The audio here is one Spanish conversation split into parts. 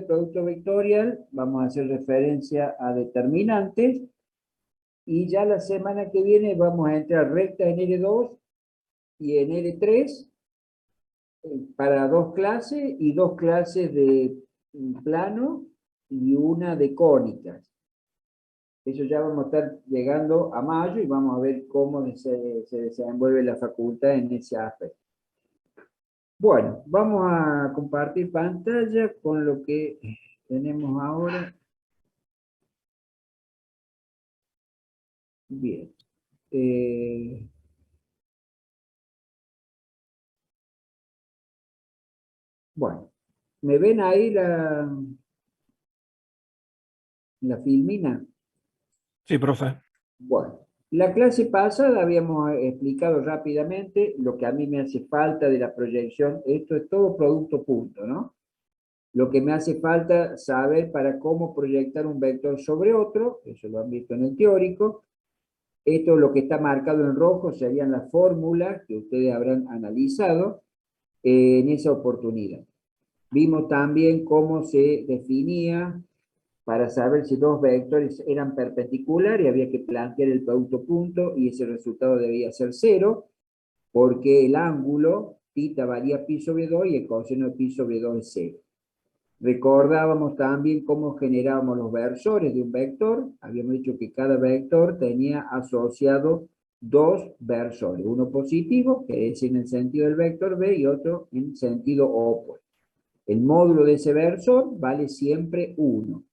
producto vectorial, vamos a hacer referencia a determinantes, y ya la semana que viene vamos a entrar recta en L2 y en L3, para 2 clases, y 2 clases de plano y una de cónicas. Eso ya vamos a estar llegando a mayo y vamos a ver cómo se desenvuelve la facultad en ese aspecto. Bueno, vamos a compartir pantalla con lo que tenemos ahora. Bien. Bueno, ¿me ven ahí la filmina? Sí, profe. Bueno, la clase pasada habíamos explicado rápidamente lo que a mí me hace falta de la proyección. Esto es todo producto punto, ¿no? Lo que me hace falta saber para cómo proyectar un vector sobre otro, eso lo han visto en el teórico. Esto, lo que está marcado en rojo, serían las fórmulas que ustedes habrán analizado en esa oportunidad. Vimos también cómo se definía para saber si dos vectores eran perpendiculares, y había que plantear el producto punto, y ese resultado debía ser 0, porque el ángulo θ varía pi sobre 2 y el coseno de pi sobre 2 es 0. Recordábamos también cómo generábamos los versores de un vector. Habíamos dicho que cada vector tenía asociado 2 versores, uno positivo, que es en el sentido del vector B, y otro en sentido opuesto. El módulo de ese versor vale siempre 1.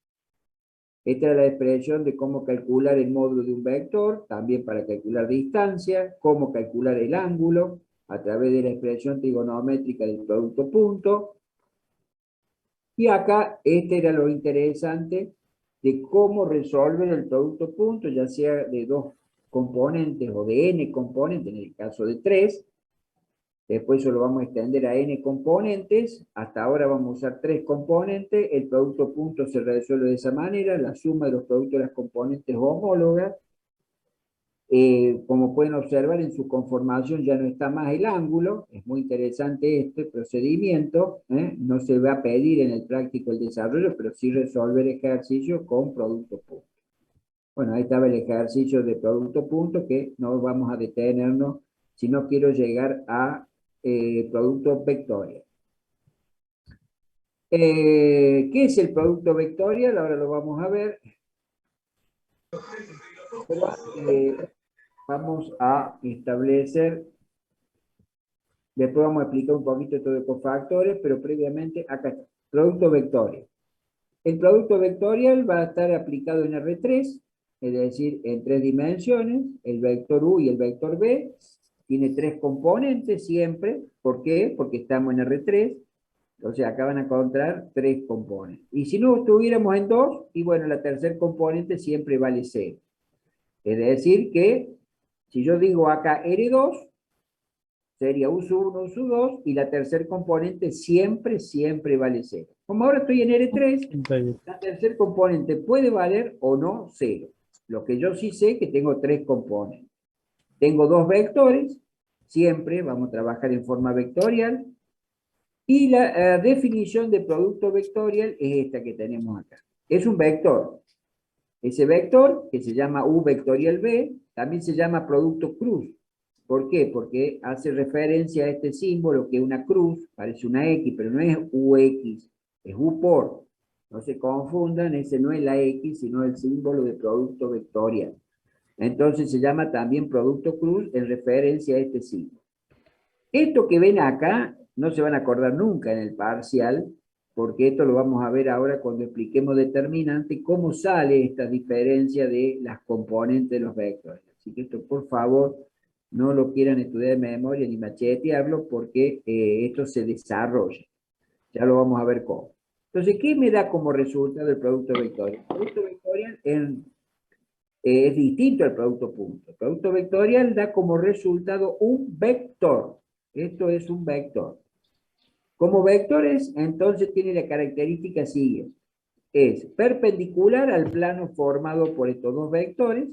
Esta es la expresión de cómo calcular el módulo de un vector, también para calcular distancia, cómo calcular el ángulo, a través de la expresión trigonométrica del producto punto. Y acá, este era lo interesante de cómo resolver el producto punto, ya sea de 2 componentes o de n componentes, en el caso de 3. Después eso lo vamos a extender a n componentes. Hasta ahora vamos a usar 3 componentes. El producto punto se resuelve de esa manera. La suma de los productos de las componentes homólogas. Como pueden observar, en su conformación ya no está más el ángulo. Es muy interesante este procedimiento. No se va a pedir en el práctico el desarrollo, pero sí resolver ejercicio con producto punto. Bueno, ahí estaba el ejercicio de producto punto, que no vamos a detenernos si no quiero llegar a producto vectorial. ¿Qué es el producto vectorial? Ahora lo vamos a ver. Pero, vamos a establecer, después vamos a explicar un poquito esto de cofactores, pero previamente acá está, producto vectorial. El producto vectorial va a estar aplicado en R3, es decir, en 3 dimensiones, el vector U y el vector B. Tiene 3 componentes siempre. ¿Por qué? Porque estamos en R3. Entonces acá van a encontrar 3 componentes. Y si no estuviéramos en 2, y bueno, la tercer componente siempre vale 0. Es decir que, si yo digo acá R2, sería U sub 1, U sub 2, y la tercer componente siempre, siempre vale 0. Como ahora estoy en R3, la tercer componente puede valer o no 0. Lo que yo sí sé es que tengo 3 componentes. Tengo 2 vectores, siempre vamos a trabajar en forma vectorial, y la definición de producto vectorial es esta que tenemos acá. Es un vector. Ese vector, que se llama U vectorial B, también se llama producto cruz. ¿Por qué? Porque hace referencia a este símbolo, que es una cruz, parece una X, pero no es UX, es U por. No se confundan, ese no es la X, sino el símbolo de producto vectorial. Entonces se llama también producto cruz en referencia a este símbolo. Esto que ven acá no se van a acordar nunca en el parcial, porque esto lo vamos a ver ahora cuando expliquemos determinante, cómo sale esta diferencia de las componentes de los vectores. Así que esto, por favor, no lo quieran estudiar de memoria ni machetearlo, porque esto se desarrolla. Ya lo vamos a ver cómo. Entonces, ¿qué me da como resultado el producto vectorial? El producto vectorial es distinto al producto punto. El producto vectorial da como resultado un vector. Esto es un vector. Como vectores, entonces tiene la característica siguiente. Es perpendicular al plano formado por estos dos vectores.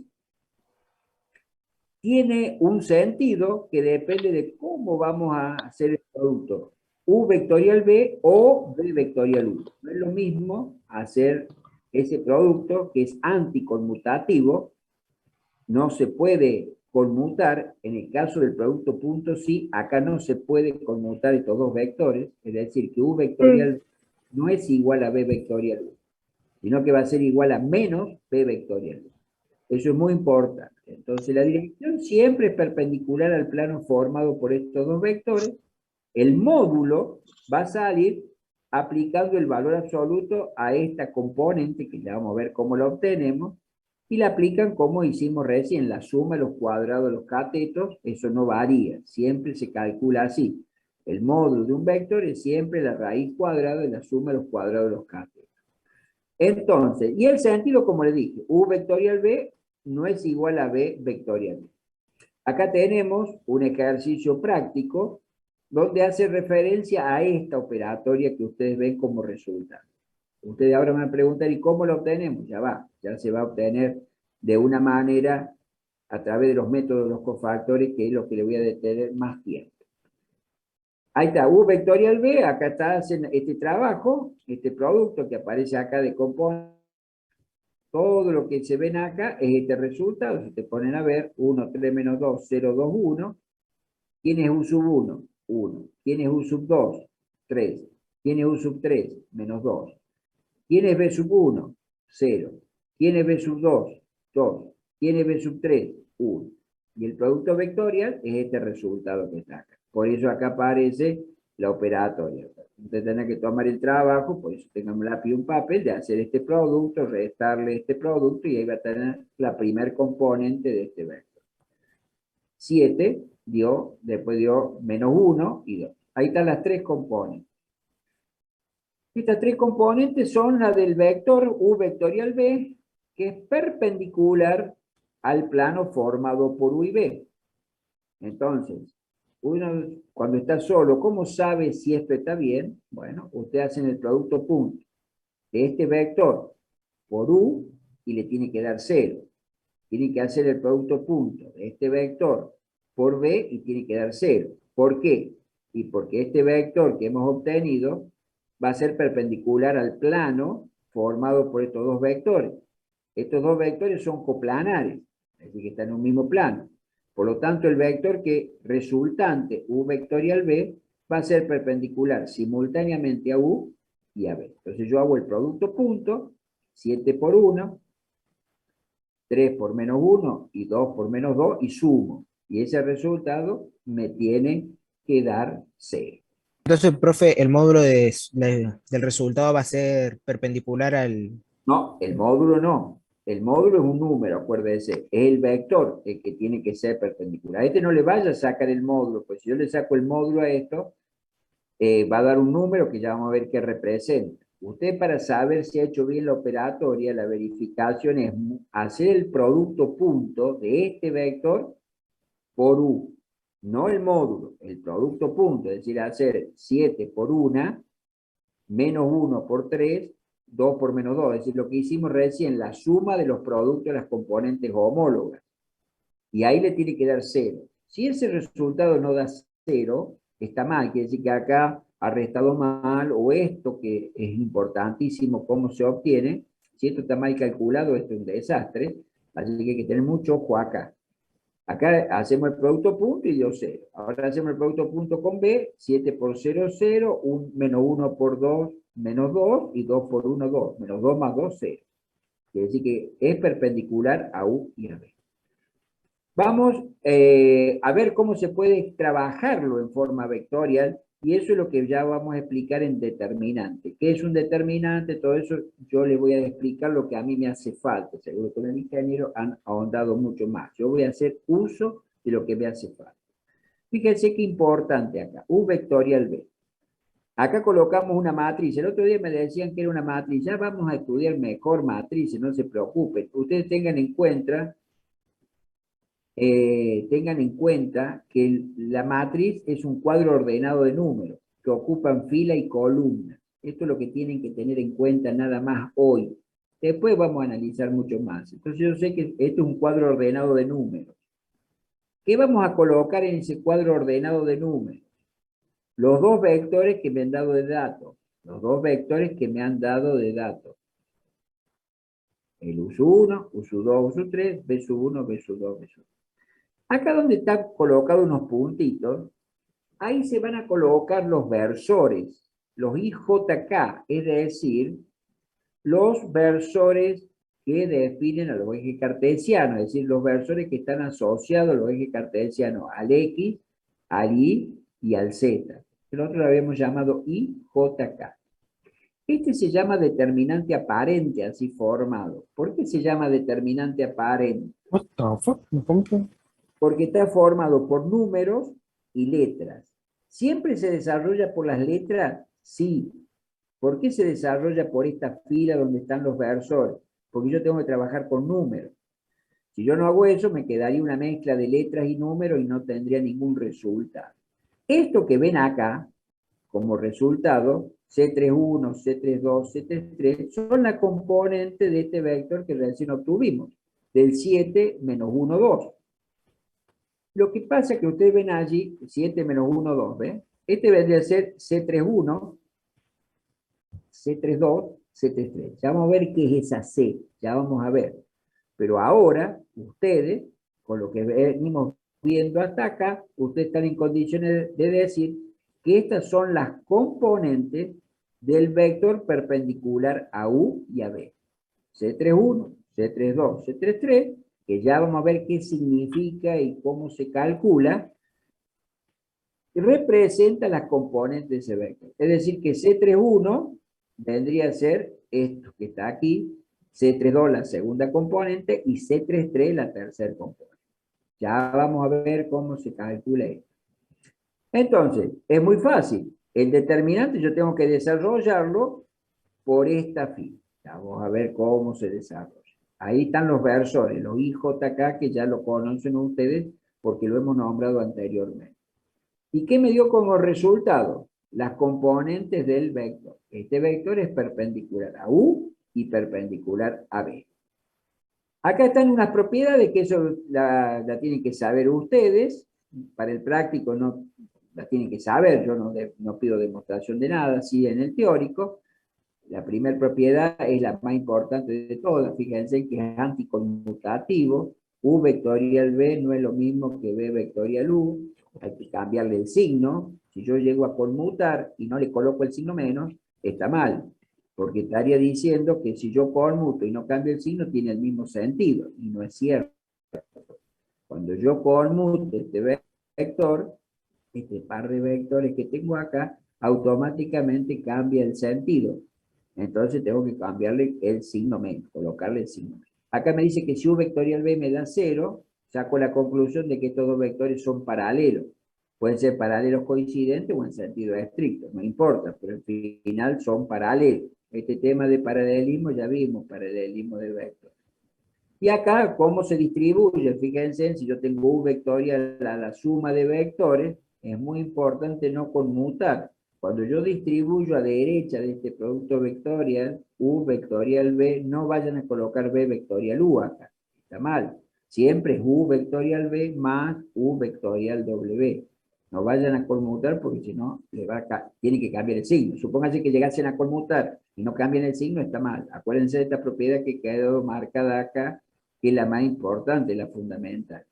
Tiene un sentido que depende de cómo vamos a hacer el producto. U vectorial B o B vectorial U. No es lo mismo hacer ese producto que es anticonmutativo, no se puede conmutar. En el caso del producto punto sí, acá no se puede conmutar estos dos vectores, es decir, que U vectorial no es igual a B vectorial U, sino que va a ser igual a menos B vectorial U. Eso es muy importante. Entonces la dirección siempre es perpendicular al plano formado por estos dos vectores. El módulo va a salir aplicando el valor absoluto a esta componente, que ya vamos a ver cómo la obtenemos, y la aplican como hicimos recién, la suma de los cuadrados de los catetos. Eso no varía, siempre se calcula así. El módulo de un vector es siempre la raíz cuadrada de la suma de los cuadrados de los catetos. Entonces, y el sentido, como le dije, U vectorial B no es igual a B vectorial B. Acá tenemos un ejercicio práctico donde hace referencia a esta operatoria que ustedes ven como resultado. Ustedes ahora me van a preguntar, ¿y cómo lo obtenemos? Ya se va a obtener de una manera a través de los métodos de los cofactores, que es lo que le voy a detener más tiempo. Ahí está, U vectorial B, acá está haciendo este trabajo, este producto que aparece acá de componentes. Todo lo que se ven acá es este resultado. Si te ponen a ver, 1, 3, menos 2, 0, 2, 1. ¿Quién es U sub 1? 1. ¿Quién es U sub 2? 3. ¿Quién es U sub 3? Menos 2. ¿Quién es B sub 1? 0. ¿Quién es B sub 2? 2. ¿Quién es B sub 3? 1. Y el producto vectorial es este resultado que está acá. Por eso acá aparece la operatoria. Usted tiene que tomar el trabajo, por eso tengan un lápiz y un papel, de hacer este producto, restarle este producto, y ahí va a tener la primer componente de este vector. 7 dio, después dio menos 1 y 2. Ahí están las tres componentes. Estas tres componentes son la del vector U vectorial B, que es perpendicular al plano formado por U y B. Entonces, uno cuando está solo, ¿cómo sabe si esto está bien? Bueno, usted hace el producto punto de este vector por U y le tiene que dar 0. Tiene que hacer el producto punto de este vector por B y tiene que dar 0. ¿Por qué? Y porque este vector que hemos obtenido va a ser perpendicular al plano formado por estos dos vectores. Estos dos vectores son coplanares, es decir, que están en un mismo plano. Por lo tanto, el vector que resultante U vectorial B va a ser perpendicular simultáneamente a U y a B. Entonces yo hago el producto punto, 7 por 1, 3 por menos 1 y 2 por menos 2, y sumo. Y ese resultado me tiene que dar 0. Entonces, profe, el módulo del resultado va a ser perpendicular al... No, el módulo no. El módulo es un número, acuérdese. Es el vector el que tiene que ser perpendicular. A este no le vaya a sacar el módulo, pues si yo le saco el módulo a esto, va a dar un número que ya vamos a ver qué representa. Usted, para saber si ha hecho bien la operatoria, la verificación es hacer el producto punto de este vector por U. No el módulo, el producto punto, es decir, hacer 7 por 1, menos 1 por 3, 2 por menos 2, es decir, lo que hicimos recién, la suma de los productos de las componentes homólogas. Y ahí le tiene que dar 0. Si ese resultado no da 0, está mal, quiere decir que acá ha restado mal, o esto que es importantísimo, cómo se obtiene. Si esto está mal calculado, esto es un desastre, así que hay que tener mucho ojo acá. Acá hacemos el producto punto y dio 0. Ahora hacemos el producto punto con B, 7 por 0, 0, menos 1 por 2, menos 2, y 2 por 1, 2. Menos 2 más 2, 0. Quiere decir que es perpendicular a U y a B. Vamos a ver cómo se puede trabajarlo en forma vectorial, y eso es lo que ya vamos a explicar en determinante. ¿Qué es un determinante? Todo eso yo les voy a explicar lo que a mí me hace falta. Seguro que los ingenieros han ahondado mucho más. Yo voy a hacer uso de lo que me hace falta. Fíjense qué importante acá. U vectorial B. Acá colocamos una matriz. El otro día me decían que era una matriz. Ya vamos a estudiar mejor matrices, no se preocupen. Ustedes tengan en cuenta que la matriz es un cuadro ordenado de números que ocupan fila y columna. Esto es lo que tienen que tener en cuenta nada más hoy. Después vamos a analizar mucho más. Entonces yo sé que esto es un cuadro ordenado de números. ¿Qué vamos a colocar en ese cuadro ordenado de números? los dos vectores que me han dado de datos. Los dos vectores que me han dado de datos. El U1, U2, U3, B1, B2, B1. Acá donde están colocados unos puntitos, ahí se van a colocar los versores, los IJK, es decir, los versores que definen a los ejes cartesianos, es decir, los versores que están asociados a los ejes cartesianos, al X, al Y y al Z. Nosotros lo habíamos llamado IJK. Este se llama determinante aparente, así formado. ¿Por qué se llama determinante aparente? What the fuck? ¿Cómo que? Porque está formado por números y letras. ¿Siempre se desarrolla por las letras? Sí. ¿Por qué se desarrolla por esta fila donde están los versores? Porque yo tengo que trabajar con números. Si yo no hago eso, me quedaría una mezcla de letras y números y no tendría ningún resultado. Esto que ven acá, como resultado, C31, C32, C33, son la componente de este vector que recién obtuvimos, del 7 menos 1, 2. Lo que pasa es que ustedes ven allí 7 menos 1, 2, ¿ven? Este vendría a ser C31, C32, C33. Ya vamos a ver qué es esa C, ya vamos a ver. Pero ahora, ustedes, con lo que venimos viendo hasta acá, ustedes están en condiciones de decir que estas son las componentes del vector perpendicular a U y a B. C31, C32, C33, que ya vamos a ver qué significa y cómo se calcula, representa las componentes de ese vector. Es decir, que C31 vendría a ser esto que está aquí, C32 la segunda componente y C33 la tercera componente. Ya vamos a ver cómo se calcula esto. Entonces, es muy fácil. El determinante yo tengo que desarrollarlo por esta fila. Ya vamos a ver cómo se desarrolla. Ahí están los versores, los IJK, que ya lo conocen ustedes porque lo hemos nombrado anteriormente. ¿Y qué me dio como resultado? Las componentes del vector. Este vector es perpendicular a U y perpendicular a B. Acá están unas propiedades que eso la tienen que saber ustedes. Para el práctico no la tienen que saber, yo no pido demostración de nada, sí en el teórico. La primera propiedad es la más importante de todas, fíjense que es anticonmutativo. U vectorial B no es lo mismo que B vectorial U, hay que cambiarle el signo. Si yo llego a conmutar y no le coloco el signo menos, está mal, porque estaría diciendo que si yo conmuto y no cambio el signo, tiene el mismo sentido, y no es cierto. Cuando yo conmuto este vector, este par de vectores que tengo acá, automáticamente cambia el sentido. Entonces tengo que cambiarle el signo menos, colocarle el signo menos. Acá me dice que si U vectorial B me da 0, saco la conclusión de que estos dos vectores son paralelos. Pueden ser paralelos coincidentes o en sentido estricto, no importa, pero al final son paralelos. Este tema de paralelismo ya vimos, paralelismo de vectores. Y acá, ¿cómo se distribuye? Fíjense, si yo tengo U vectorial a la suma de vectores, es muy importante no conmutar. Cuando yo distribuyo a derecha de este producto vectorial, U vectorial B, no vayan a colocar B vectorial U acá. Está mal. Siempre es U vectorial B más U vectorial W. No vayan a conmutar porque si no, tiene que cambiar el signo. Supónganse que llegasen a conmutar y no cambian el signo, está mal. Acuérdense de esta propiedad que quedó marcada acá, que es la más importante, la fundamental.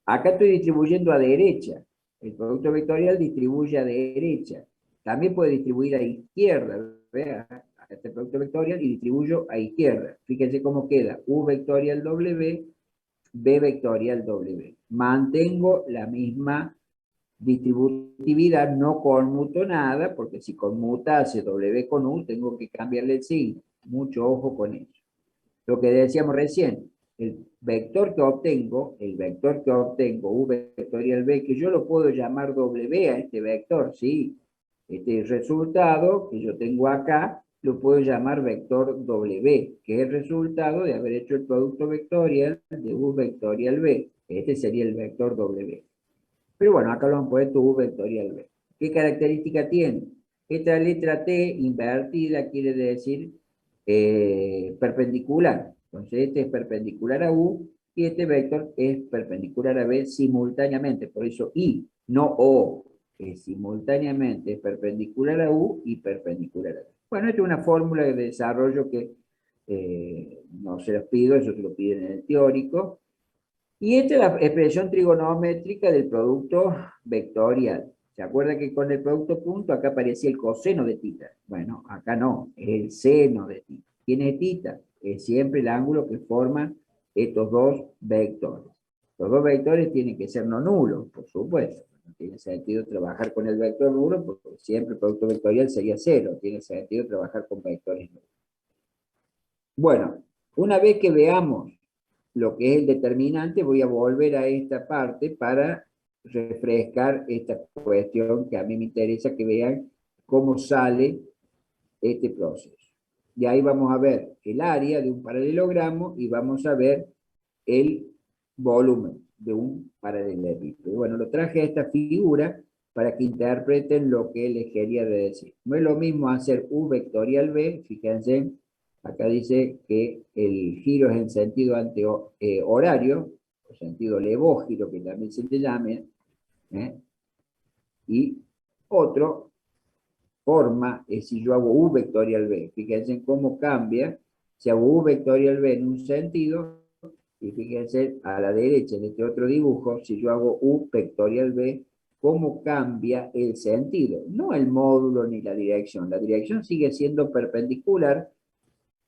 Acá estoy distribuyendo a derecha. El producto vectorial distribuye a derecha. También puede distribuir a izquierda. Vea, acá está el producto vectorial y distribuyo a izquierda. Fíjense cómo queda. U vectorial W, B vectorial W. Mantengo la misma distributividad, no conmuto nada, porque si conmutase W con U, tengo que cambiarle el signo. Mucho ojo con eso. Lo que decíamos recién, el vector que obtengo, U vectorial B, que yo lo puedo llamar W a este vector, ¿sí? Este resultado que yo tengo acá, lo puedo llamar vector W, que es el resultado de haber hecho el producto vectorial de U vectorial B. Este sería el vector W. Pero bueno, acá lo han puesto U vectorial B. ¿Qué característica tiene? Esta letra T invertida quiere decir perpendicular. Entonces este es perpendicular a U y este vector es perpendicular a B simultáneamente. Por eso I, no O. simultáneamente es perpendicular a U y perpendicular a B. Bueno, esta es una fórmula de desarrollo que no se los pido, eso se lo piden en el teórico. Y esta es la expresión trigonométrica del producto vectorial. ¿Se acuerda que con el producto punto acá aparecía el coseno de tita? Bueno, acá no, es el seno de tita. ¿Quién es tita? Es siempre el ángulo que forman estos dos vectores. Los dos vectores tienen que ser no nulos, por supuesto. No tiene sentido trabajar con el vector nulo porque siempre el producto vectorial sería cero. Tiene sentido trabajar con vectores nulos. Bueno, una vez que veamos lo que es el determinante, voy a volver a esta parte para refrescar esta cuestión que a mí me interesa que vean cómo sale este proceso. Y ahí vamos a ver el área de un paralelogramo y vamos a ver el volumen de un paralelepípedo. Bueno, lo traje a esta figura para que interpreten lo que les quería decir. No es lo mismo hacer U vectorial B, fíjense, acá dice que el giro es en sentido horario, o sentido levógiro, que también se le llame, y otro forma es si yo hago U vectorial B. Fíjense cómo cambia si hago U vectorial B en un sentido, y fíjense a la derecha en este otro dibujo, si yo hago U vectorial B, cómo cambia el sentido. No el módulo ni la dirección. La dirección sigue siendo perpendicular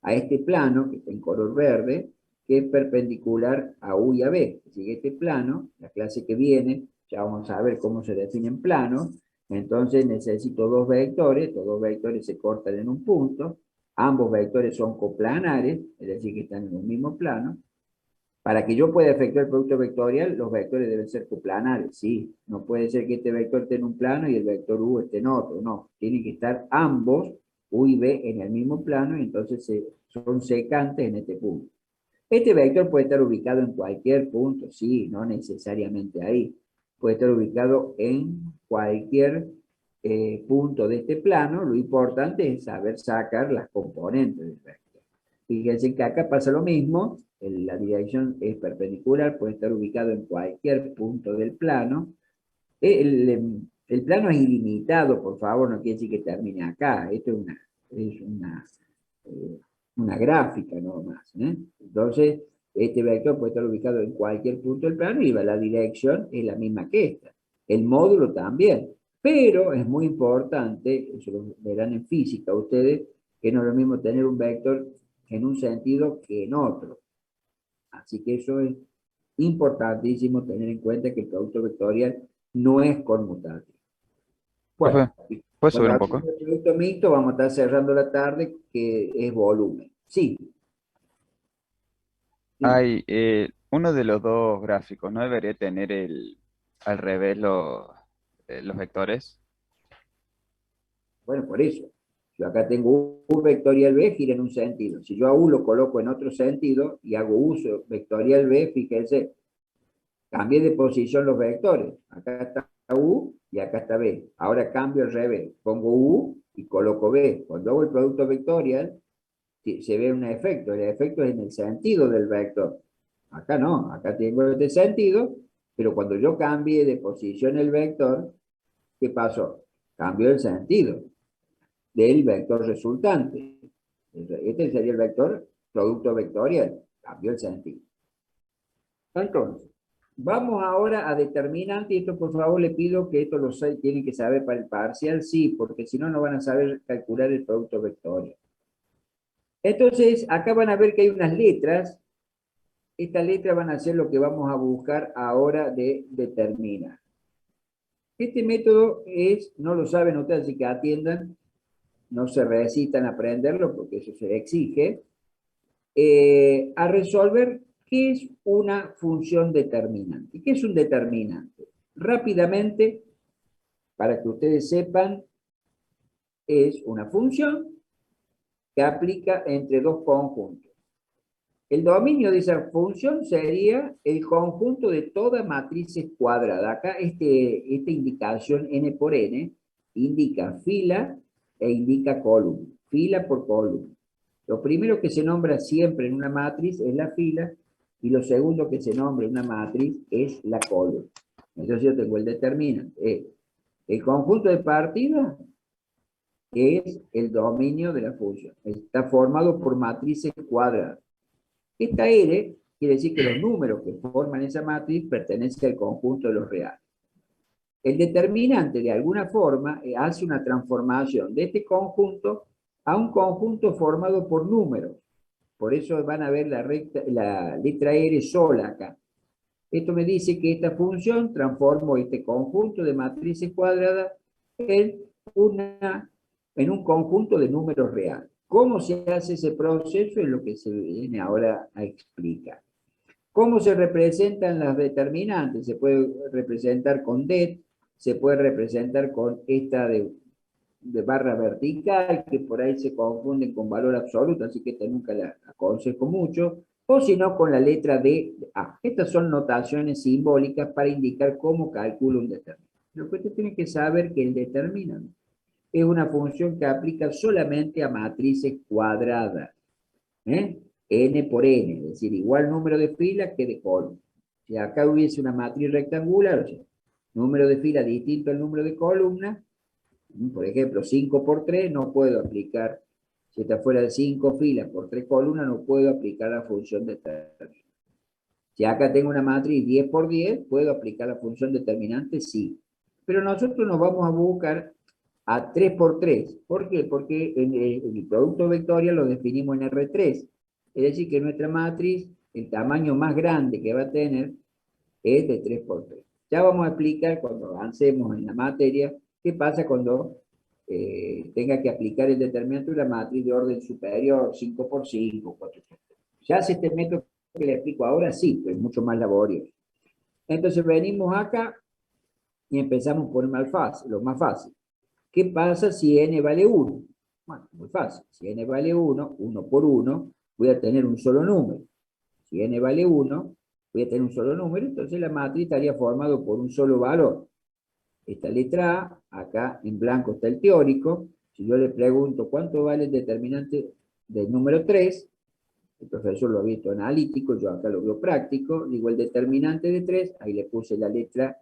a este plano, que está en color verde, que es perpendicular a U y a B. Así que este plano, la clase que viene, ya vamos a ver cómo se definen planos. Entonces necesito dos vectores, estos dos vectores se cortan en un punto, ambos vectores son coplanares, es decir, que están en un mismo plano. Para que yo pueda efectuar el producto vectorial, los vectores deben ser coplanares, sí. No puede ser que este vector esté en un plano y el vector U esté en otro, no. Tienen que estar ambos, U y B, en el mismo plano, y entonces son secantes en este punto. Este vector puede estar ubicado en cualquier punto, sí, no necesariamente ahí. Puede estar ubicado en cualquier punto de este plano. Lo importante es saber sacar las componentes del vector. Fíjense que acá pasa lo mismo. La dirección es perpendicular, puede estar ubicado en cualquier punto del plano. El plano es ilimitado, por favor, no quiere decir que termine acá. Esto es una gráfica nomás. Entonces, este vector puede estar ubicado en cualquier punto del plano y la dirección es la misma que esta. El módulo también. Pero es muy importante, eso lo verán en física ustedes, que no es lo mismo tener un vector en un sentido que en otro. Así que eso es importantísimo tener en cuenta que el producto vectorial no es conmutativo. Bueno, Profe, ¿puedes cuando subir un hablamos poco? de producto mixto vamos a estar cerrando la tarde, que es volumen. Sí, sí. Hay uno de los dos gráficos, ¿no debería tener al revés los vectores? Bueno, por eso. Yo acá tengo U vectorial B, gira en un sentido. Si yo a U lo coloco en otro sentido y hago uso vectorial B, fíjense, cambié de posición los vectores. Acá está U y acá está B. Ahora cambio al revés. Pongo U y coloco B. Cuando hago el producto vectorial, se ve un efecto. El efecto es en el sentido del vector. Acá no, acá tengo este sentido, pero cuando yo cambie de posición el vector, ¿qué pasó? Cambió el sentido del vector resultante. Este sería el vector producto vectorial. Cambió el sentido. Entonces, vamos ahora a determinante, y esto por favor le pido que esto lo tienen que saber para el parcial, sí, porque si no, no van a saber calcular el producto vectorial. Entonces, acá van a ver que hay unas letras. Estas letras van a ser lo que vamos a buscar ahora de determinar. Este método es, no lo saben ustedes, así que atiendan, no se recitan a aprenderlo porque eso se exige, a resolver qué es una función determinante. ¿Qué es un determinante? Rápidamente, para que ustedes sepan, es una función que aplica entre dos conjuntos. El dominio de esa función sería el conjunto de todas matrices cuadradas. Acá esta indicación n por n indica fila e indica columna. Fila por columna. Lo primero que se nombra siempre en una matriz es la fila y lo segundo que se nombra en una matriz es la columna. Entonces yo tengo el determinante. El conjunto de partida es el dominio de la función. Está formado por matrices cuadradas. Esta R quiere decir que los números que forman esa matriz pertenecen al conjunto de los reales. El determinante, de alguna forma, hace una transformación de este conjunto a un conjunto formado por números. Por eso van a ver la letra R sola acá. Esto me dice que esta función transformó este conjunto de matrices cuadradas en un conjunto de números reales. ¿Cómo se hace ese proceso? Es lo que se viene ahora a explicar. ¿Cómo se representan las determinantes? Se puede representar con det, se puede representar con esta de barra vertical, que por ahí se confunden con valor absoluto, así que esta nunca la aconsejo mucho, o si no con la letra D de A. Estas son notaciones simbólicas para indicar cómo calculo un determinante. Lo que usted tiene que saber que el determinante es una función que aplica solamente a matrices cuadradas. N por N, es decir, igual número de filas que de columnas. Si acá hubiese una matriz rectangular, o sea, número de filas distinto al número de columnas, por ejemplo, 5 por 3, no puedo aplicar, si está fuera de 5 filas por 3 columnas, no puedo aplicar la función determinante. Si acá tengo una matriz 10 por 10, ¿puedo aplicar la función determinante? Sí. Pero nosotros nos vamos a buscar a 3 por 3. ¿Por qué? Porque en el producto vectorial lo definimos en R3. Es decir, que nuestra matriz, el tamaño más grande que va a tener es de 3 por 3. Ya vamos a explicar cuando avancemos en la materia qué pasa cuando tenga que aplicar el determinante de una matriz de orden superior, 5 por 5, 4 por 4. Ya hace este método que le explico ahora, sí, pero es mucho más laborioso. Entonces venimos acá y empezamos por lo más fácil. ¿Qué pasa si n vale 1? Bueno, muy fácil. Si n vale 1, 1 por 1, voy a tener un solo número. Si n vale 1, voy a tener un solo número, entonces la matriz estaría formado por un solo valor. Esta letra A, acá en blanco está el teórico. Si yo le pregunto cuánto vale el determinante del número 3, el profesor lo ha visto analítico, yo acá lo veo práctico, digo el determinante de 3, ahí le puse la letra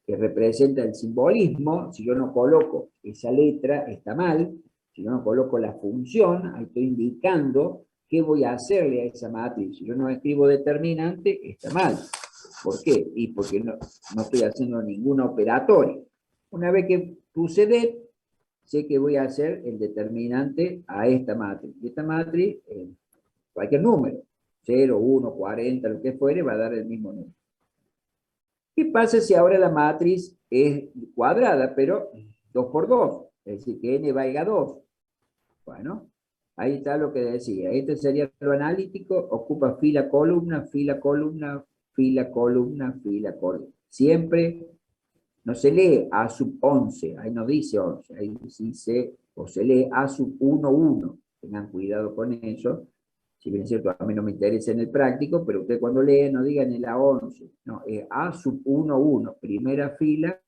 que representa el simbolismo. Si yo no coloco esa letra, está mal. Si yo no coloco la función, ahí estoy indicando qué voy a hacerle a esa matriz. Si yo no escribo determinante, está mal. ¿Por qué? Y porque no estoy haciendo ningún operatorio. Una vez que puse det, sé que voy a hacer el determinante a esta matriz. Y esta matriz, cualquier número, 0, 1, 40, lo que fuere, va a dar el mismo número. ¿Qué pasa si ahora la matriz es cuadrada, pero 2 por 2? Es decir, que n valga 2. Bueno, ahí está lo que decía. Este sería lo analítico, ocupa fila, columna, fila, columna, fila, columna, fila, columna. Siempre no se lee A sub 11, ahí no dice 11, ahí dice, o se lee A sub 1, 1. Tengan cuidado con eso. Si bien es cierto, a mí no me interesa en el práctico, pero usted cuando lee no digan el A11, no, A sub 1, 1, primera fila,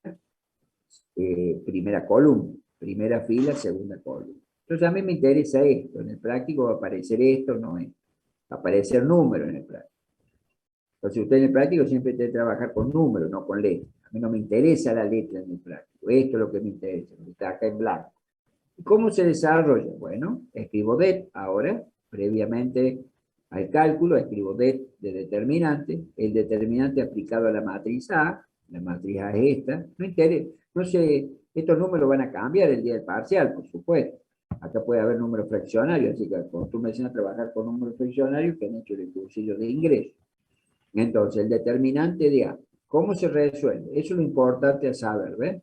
primera columna, primera fila, segunda columna. Entonces a mí me interesa esto, en el práctico va a aparecer esto, no es, va a aparecer número en el práctico. Entonces usted en el práctico siempre tiene que trabajar con números, no con letras. A mí no me interesa la letra en el práctico, esto es lo que me interesa, lo que está acá en blanco. ¿Y cómo se desarrolla? Bueno, escribo det ahora, previamente al cálculo, escribo det de determinante, el determinante aplicado a la matriz A, la matriz A es esta, no sé, estos números van a cambiar el día del parcial, por supuesto. Acá puede haber números fraccionarios, así que acostúmbrense a trabajar con números fraccionarios que han hecho el cursillo de ingreso. Entonces, el determinante de A, ¿cómo se resuelve? Eso es lo importante a saber, ¿ven?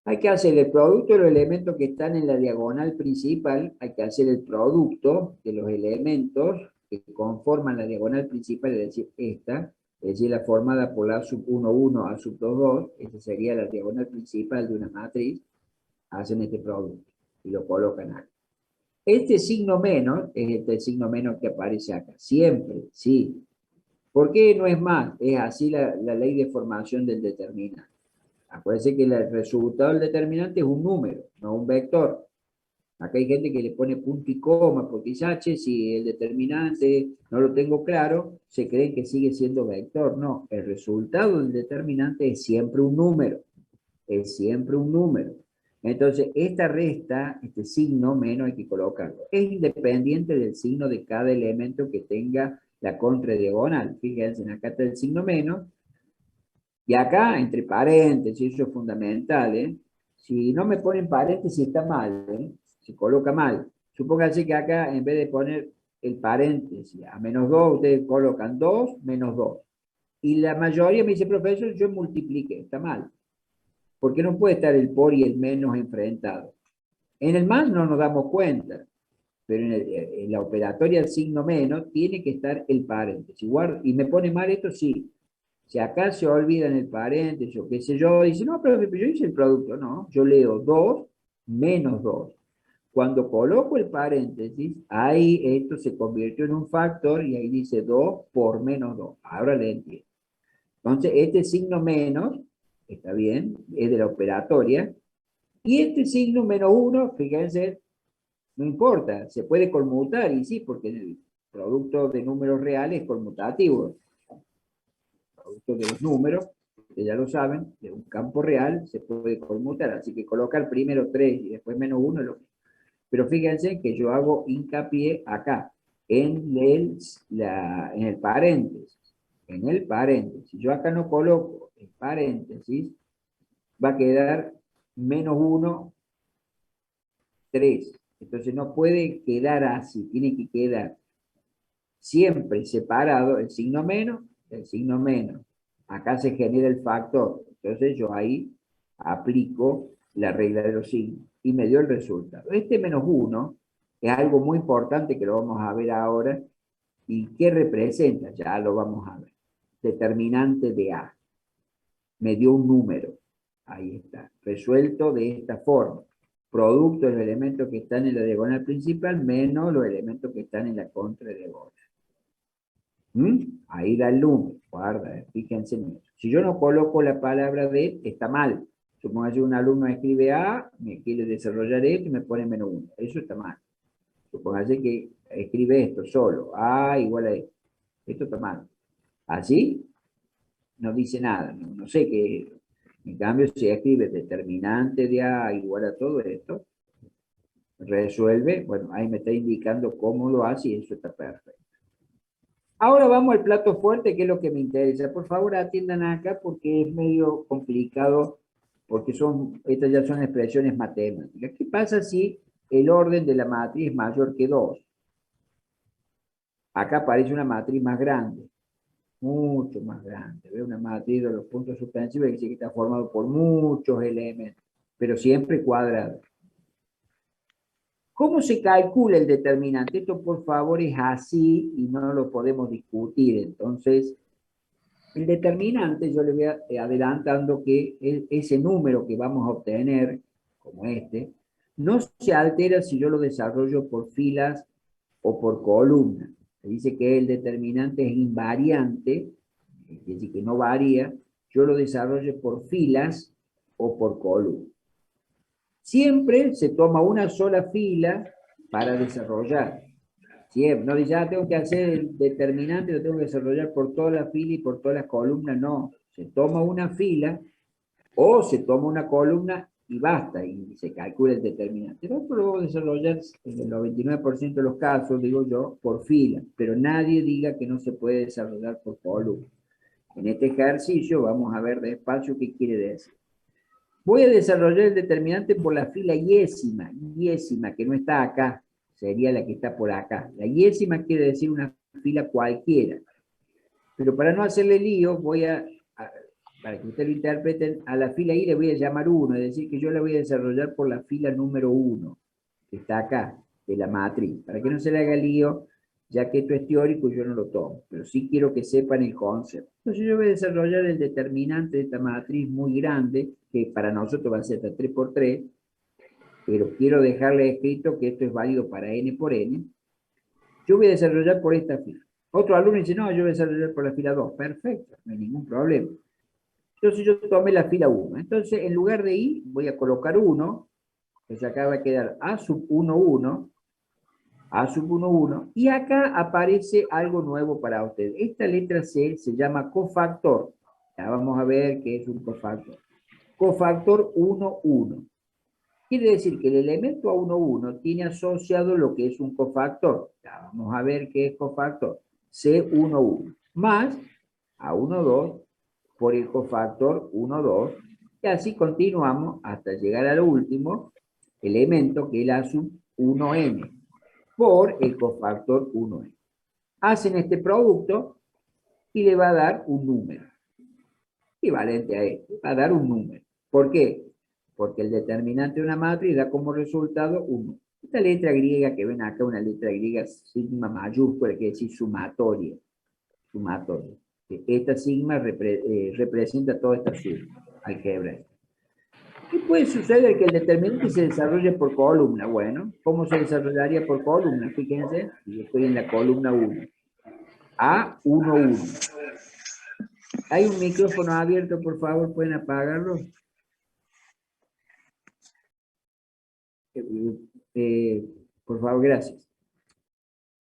Hay que hacer el producto de los elementos que están en la diagonal principal, hay que hacer el producto de los elementos que conforman la diagonal principal, es decir, esta, es decir, la formada por la A sub 1, 1, A sub 2, 2, esa sería la diagonal principal de una matriz, hacen este producto y lo colocan acá. Este signo menos es este signo menos que aparece acá, siempre, sí. ¿Por qué no es más? Es así la ley de formación del determinante. Acuérdense que el resultado del determinante es un número, no un vector. Acá hay gente que le pone punto y coma, porque dice, si el determinante no lo tengo claro, se cree que sigue siendo vector. No, el resultado del determinante es siempre un número. es siempre un número. Entonces, esta resta, este signo menos hay que colocarlo. Es independiente del signo de cada elemento que tenga la contradiagonal. Fíjense, acá está el signo menos, y acá, entre paréntesis, eso es fundamental, ¿eh? Si no me ponen paréntesis, está mal, ¿eh? Se coloca mal. Supónganse que acá, en vez de poner el paréntesis a -2, ustedes colocan 2 menos 2. Y la mayoría me dice, profesor, yo multipliqué, está mal. Porque no puede estar el por y el menos enfrentados. En el más no nos damos cuenta, pero en la operatoria del signo menos tiene que estar el paréntesis. Y me pone mal esto, sí. Si acá se olvidan el paréntesis o qué sé yo, dice, no, pero yo hice el producto. No, yo leo 2 menos 2. Cuando coloco el paréntesis, ahí esto se convirtió en un factor y ahí dice 2 por menos 2. Ahora le entiendo. Entonces, este signo menos, está bien, es de la operatoria. Y este signo -1, fíjense, no importa, se puede conmutar, y sí, porque el producto de números reales es conmutativo. El producto de los números, que ya lo saben, de un campo real se puede conmutar, así que colocar primero 3 y después -1 es lo mismo. Pero fíjense que yo hago hincapié acá, en el paréntesis. En el paréntesis. Yo acá no coloco el paréntesis, va a quedar -1, 3. Entonces no puede quedar así, tiene que quedar siempre separado el signo menos del signo menos. Acá se genera el factor. Entonces yo ahí aplico la regla de los signos y me dio el resultado. Este -1 es algo muy importante que lo vamos a ver ahora. ¿Y qué representa? Ya lo vamos a ver. Determinante de A. Me dio un número. Ahí está. Resuelto de esta forma. Producto de los elementos que están en la diagonal principal menos los elementos que están en la contradiagonal. Ahí da el número. Guarda, fíjense en eso. Si yo no coloco la palabra de, está mal. Supongo que un alumno escribe A, me quiere desarrollar esto y me pone -1. Eso está mal. Supóngase que escribe esto solo, A igual a esto. Esto está mal. Así no dice nada, no sé qué. En cambio, si escribe determinante de A igual a todo esto, resuelve, bueno, ahí me está indicando cómo lo hace y eso está perfecto. Ahora vamos al plato fuerte, que es lo que me interesa. Por favor, atiendan acá porque es medio complicado, porque estas ya son expresiones matemáticas. ¿Qué pasa si el orden de la matriz es mayor que 2? Acá aparece una matriz más grande, mucho más grande. Ve una matriz de los puntos suspensivos que dice que está formado por muchos elementos, pero siempre cuadrado. ¿Cómo se calcula el determinante? Esto, por favor, es así y no lo podemos discutir. Entonces, el determinante, yo le voy adelantando que ese número que vamos a obtener, como este, no se altera si yo lo desarrollo por filas o por columnas. Se dice que el determinante es invariante, es decir, que no varía, yo lo desarrollo por filas o por columnas. Siempre se toma una sola fila para desarrollar. Siempre, no dice, tengo que hacer el determinante, lo tengo que desarrollar por toda la fila y por todas las columnas, no. Se toma una fila o se toma una columna y basta, y se calcula el determinante. Nosotros lo vamos a desarrollar en el 99% de los casos, digo yo, por fila, pero nadie diga que no se puede desarrollar por columna. En este ejercicio vamos a ver despacio qué quiere decir. Voy a desarrollar el determinante por la fila yésima, que no está acá, sería la que está por acá. La yésima quiere decir una fila cualquiera. Pero para no hacerle lío, para que ustedes lo interpreten, a la fila I le voy a llamar 1, es decir, que yo la voy a desarrollar por la fila número 1, que está acá, de la matriz. Para que no se le haga lío, ya que esto es teórico, yo no lo tomo, pero sí quiero que sepan el concepto. Entonces yo voy a desarrollar el determinante de esta matriz muy grande, que para nosotros va a ser hasta 3 por 3, pero quiero dejarle escrito que esto es válido para n por n. Yo voy a desarrollar por esta fila. Otro alumno dice, no, yo voy a desarrollar por la fila 2. Perfecto, no hay ningún problema. Entonces yo tomé la fila 1. Entonces en lugar de I voy a colocar 1. Entonces acá va a quedar A sub 1, 1. A sub 1, 1. Y acá aparece algo nuevo para ustedes. Esta letra C se llama cofactor. Ya vamos a ver qué es un cofactor. cofactor 1, 1. Quiere decir que el elemento A1, 1 tiene asociado lo que es un cofactor. Ya vamos a ver qué es cofactor. C1, 1. Más A1, 2 por el cofactor 1, 2. Y así continuamos hasta llegar al último elemento, que es la sub 1n, por el cofactor 1n. Hacen este producto y le va a dar un número equivalente a este. Va a dar un número. ¿Por qué? Porque el determinante de una matriz da como resultado 1. Esta letra griega que ven acá, una letra griega sigma mayúscula, que decir sumatoria. Sumatoria. Esta sigma representa toda esta suma algebraica. ¿Qué puede suceder? Que el determinante se desarrolle por columna. Bueno, ¿cómo se desarrollaría por columna? Fíjense, yo estoy en la columna 1. A1, 1. ¿Hay un micrófono abierto, por favor? ¿Pueden apagarlo? Por favor, gracias.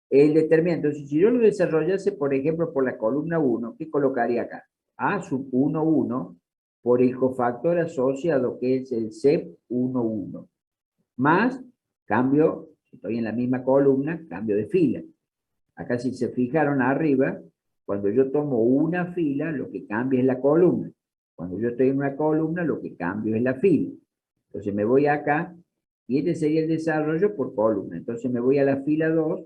El determinante, entonces, si yo lo desarrollase, por ejemplo, por la columna 1, ¿qué colocaría acá? A sub 1, 1, por el cofactor asociado, que es el CEP 1, 1. Más, cambio, si estoy en la misma columna, cambio de fila. Acá si se fijaron arriba, cuando yo tomo una fila, lo que cambia es la columna. Cuando yo estoy en una columna, lo que cambio es la fila. Entonces me voy acá, y este sería el desarrollo por columna. Entonces me voy a la fila 2,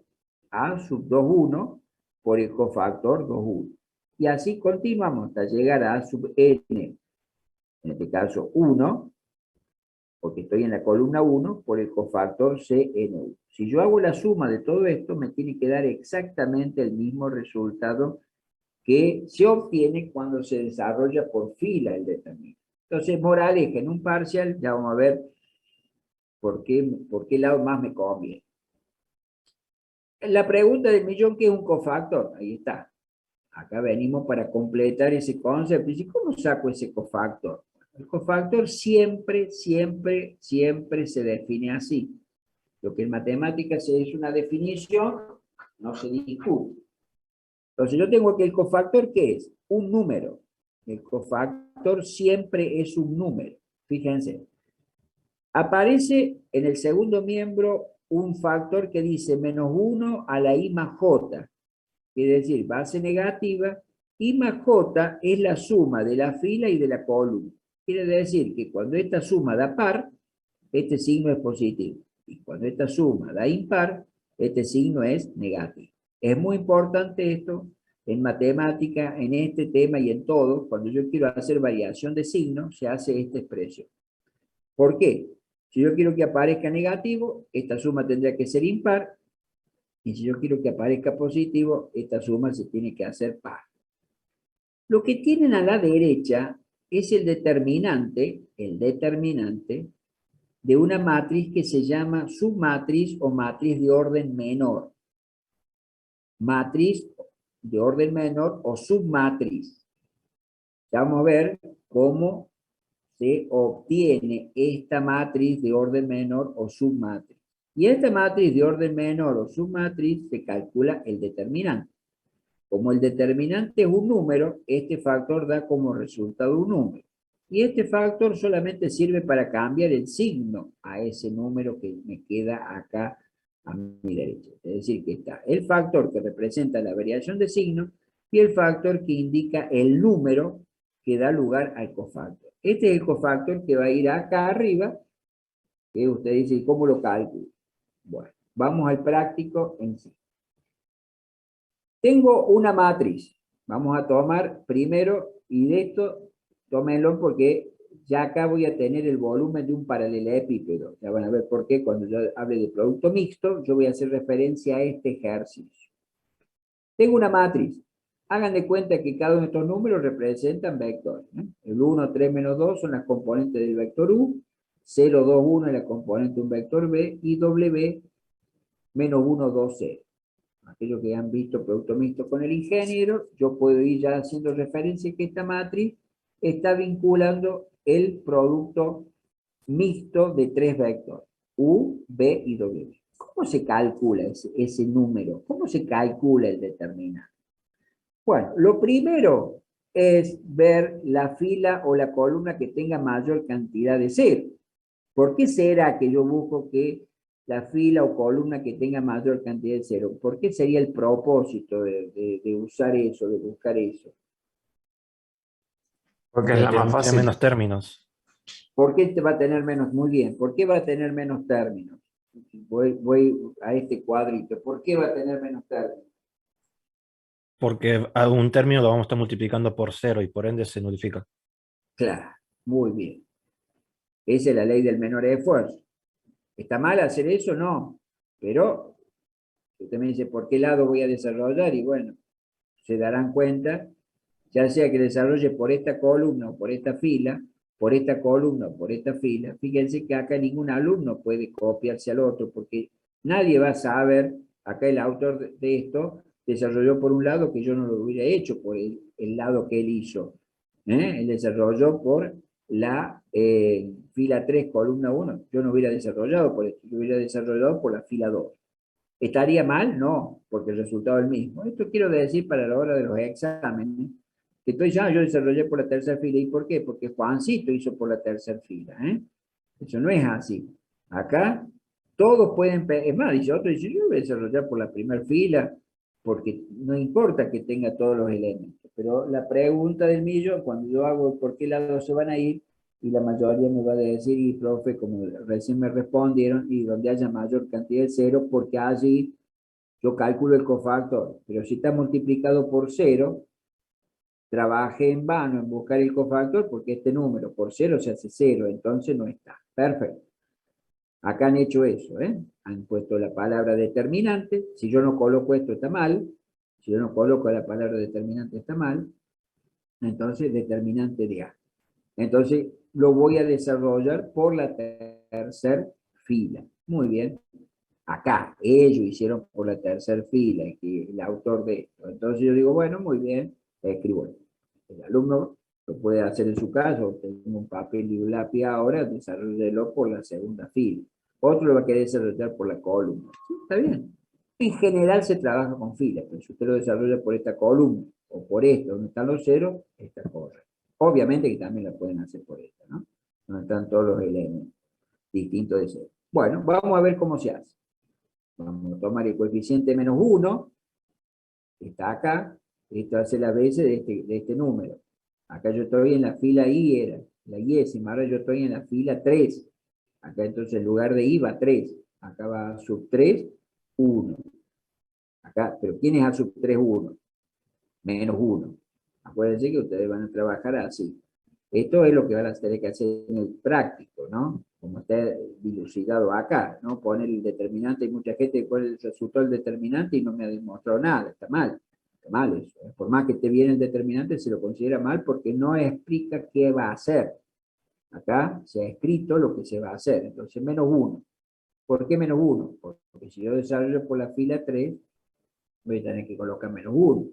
A sub 2, 1, por el cofactor 2, 1. Y así continuamos hasta llegar a A sub n, en este caso 1, porque estoy en la columna 1, por el cofactor Cn1. Si yo hago la suma de todo esto, me tiene que dar exactamente el mismo resultado que se obtiene cuando se desarrolla por fila el determinante. Entonces, moraleja, en un parcial, ya vamos a ver por qué lado más me conviene. La pregunta del millón, ¿qué es un cofactor? Ahí está. Acá venimos para completar ese concepto. ¿Y cómo saco ese cofactor? El cofactor siempre se define así. Lo que en matemáticas es una definición, no se discute. Entonces yo tengo que el cofactor, ¿qué es? Un número. El cofactor siempre es un número. Fíjense. Aparece en el segundo miembro un factor que dice menos 1 a la I más J. Quiere decir, base negativa, I más J es la suma de la fila y de la columna. Quiere decir que cuando esta suma da par, este signo es positivo. Y cuando esta suma da impar, este signo es negativo. Es muy importante esto en matemática, en este tema y en todo. Cuando yo quiero hacer variación de signo, se hace esta expresión. ¿Por qué? Si yo quiero que aparezca negativo, esta suma tendría que ser impar. Y si yo quiero que aparezca positivo, esta suma se tiene que hacer par. Lo que tienen a la derecha es el determinante de una matriz que se llama submatriz o matriz de orden menor. Matriz de orden menor o submatriz. Ya vamos a ver cómo se obtiene esta matriz de orden menor o submatriz. Y esta matriz de orden menor o submatriz se calcula el determinante. Como el determinante es un número, este factor da como resultado un número. Y este factor solamente sirve para cambiar el signo a ese número que me queda acá a mi derecha. Es decir, que está el factor que representa la variación de signo y el factor que indica el número que da lugar al cofactor. Este es el cofactor que va a ir acá arriba, que usted dice, ¿y cómo lo calculo? Bueno, vamos al práctico en sí. Tengo una matriz. Vamos a tomar primero, y de esto, tómenlo porque ya acá voy a tener el volumen de un paralelepípedo. Ya van a ver por qué cuando yo hable de producto mixto, yo voy a hacer referencia a este ejercicio. Tengo una matriz. Hagan de cuenta que cada uno de estos números representan vectores, ¿no? El 1, 3, menos 2 son las componentes del vector U, 0, 2, 1 es la componente de un vector B, y W, menos 1, 2, 0. Aquellos que han visto producto mixto con el ingeniero, yo puedo ir ya haciendo referencia que esta matriz está vinculando el producto mixto de tres vectores, U, B y W. ¿Cómo se calcula ese número? ¿Cómo se calcula el determinante? Bueno, lo primero es ver la fila o la columna que tenga mayor cantidad de cero. ¿Por qué será que yo busco que la fila o columna que tenga mayor cantidad de cero? ¿Por qué sería el propósito de usar eso, de buscar eso? Porque es Porque la más tiene fácil. menos términos. ¿Por qué te va a tener menos? Muy bien. ¿Por qué va a tener menos términos? Voy a este cuadrito. ¿Por qué va a tener menos términos? Porque a un término lo vamos a estar multiplicando por cero y por ende se nulifica. Claro, muy bien. Esa es la ley del menor esfuerzo. ¿Está mal hacer eso? No. Pero usted me dice, ¿por qué lado voy a desarrollar? Y bueno, se darán cuenta, ya sea que desarrolle por esta columna o por esta fila, por esta columna o por esta fila. Fíjense que acá ningún alumno puede copiarse al otro, porque nadie va a saber, acá el autor de esto desarrolló por un lado que yo no lo hubiera hecho por el lado que él hizo. Él desarrolló por la fila 3, columna 1. Yo no hubiera desarrollado por esto, yo hubiera desarrollado por la fila 2. ¿Estaría mal? No, porque el resultado es el mismo. Esto quiero decir para la hora de los exámenes, que yo desarrollé por la tercera fila. ¿Y por qué? Porque Juancito hizo por la tercera fila. Eso no es así. Acá todos pueden, es más, dice otro, dice, yo voy a desarrollar por la primera fila, porque no importa que tenga todos los elementos. Pero la pregunta del millón, cuando yo hago por qué lado se van a ir, y la mayoría me va a decir, y profe, como recién me respondieron, y donde haya mayor cantidad de cero, porque allí yo calculo el cofactor, pero si está multiplicado por cero, trabajé en vano en buscar el cofactor, porque este número por cero se hace cero, entonces no está. Perfecto. Acá han hecho eso, han puesto la palabra determinante. Si yo no coloco esto está mal, si yo no coloco la palabra determinante está mal, entonces determinante de A. Entonces lo voy a desarrollar por la tercera fila. Muy bien. Acá, ellos hicieron por la tercera fila, que el autor de esto. Entonces yo digo, bueno, muy bien, escribo esto. El alumno lo puede hacer en su caso, tengo un papel y un lápiz ahora, desarrollelo por la segunda fila. Otro lo va a querer desarrollar por la columna. Sí, está bien. En general se trabaja con filas, pero si usted lo desarrolla por esta columna o por esta, donde están los ceros, esta corre. Obviamente que también la pueden hacer por esta, ¿no? Donde están todos los elementos distintos de cero. Bueno, vamos a ver cómo se hace. Vamos a tomar el coeficiente menos 1, que está acá. Esto hace la base de este número. Acá yo estoy en la fila I, era la iésima. Ahora yo estoy en la fila 3. Acá entonces en lugar de I va 3. Acá va sub 3, 1. Acá, pero ¿quién es A sub 3, 1? Menos 1. Acuérdense que ustedes van a trabajar así. Esto es lo que van a tener que hacer en el práctico, ¿no? Como está dilucidado acá, ¿no? Poner el determinante, hay mucha gente que pone el resultado del determinante y no me ha demostrado nada, está mal eso. Por más que esté bien el determinante, se lo considera mal porque no explica qué va a hacer. Acá se ha escrito lo que se va a hacer, entonces menos 1. ¿Por qué menos 1? Porque si yo desarrollo por la fila 3, voy a tener que colocar menos 1.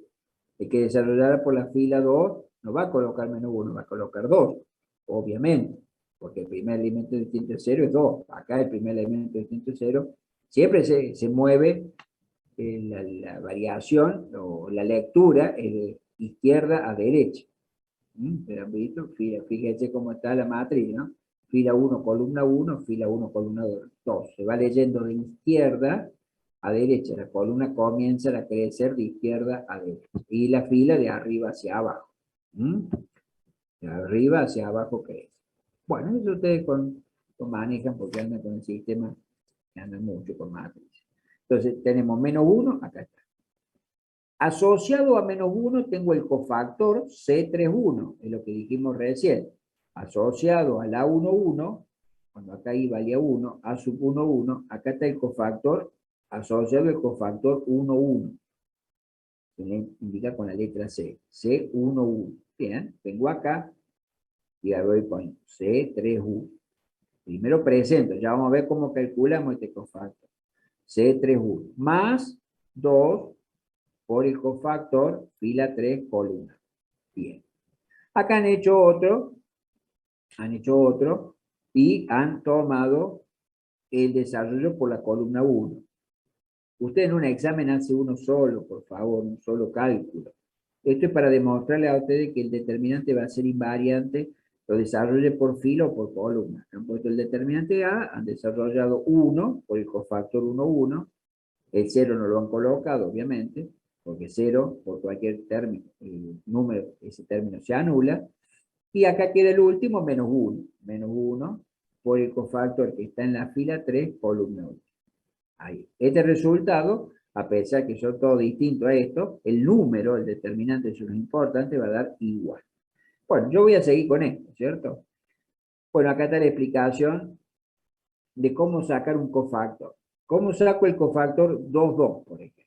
El que desarrollara por la fila 2 no va a colocar menos 1, va a colocar 2, obviamente, porque el primer elemento distinto de 0 es 2. Acá el primer elemento distinto de 0 siempre se mueve la variación o la lectura de izquierda a derecha. ¿Pero han visto? Fíjense cómo está la matriz, ¿no? Fila 1, columna 1, fila 1, columna 2. Se va leyendo de izquierda a derecha. La columna comienza a crecer de izquierda a derecha. Y la fila de arriba hacia abajo. De arriba hacia abajo crece. Bueno, eso ustedes lo manejan porque andan con el sistema que anda mucho con matriz. Entonces tenemos menos 1, acá está. Asociado a menos 1 tengo el cofactor C31, es lo que dijimos recién. Asociado al A11, cuando acá I valía 1, A sub 11, acá está el cofactor asociado al cofactor 11. Se le indica con la letra C, C11. Bien, vengo acá y ahora voy poniendo C31. Primero presento, ya vamos a ver cómo calculamos este cofactor. C31 más 2 por el cofactor fila 3, columna. Bien. Acá han hecho otro y han tomado el desarrollo por la columna 1. Usted en un examen hace uno solo, por favor, un solo cálculo. Esto es para demostrarle a ustedes que el determinante va a ser invariante, lo desarrolle por fila o por columna. Han puesto el determinante A, han desarrollado 1 por el cofactor 1, 1. El 0 no lo han colocado, obviamente, porque 0 por cualquier término, número, ese término se anula. Y acá queda el último, menos 1. Menos 1 por el cofactor que está en la fila 3, columna 1. Ahí. Este resultado, a pesar que son todos distintos a esto, el número, el determinante, eso es lo importante, va a dar igual. Bueno, yo voy a seguir con esto, ¿cierto? Bueno, acá está la explicación de cómo sacar un cofactor. ¿Cómo saco el cofactor 2, 2, por ejemplo?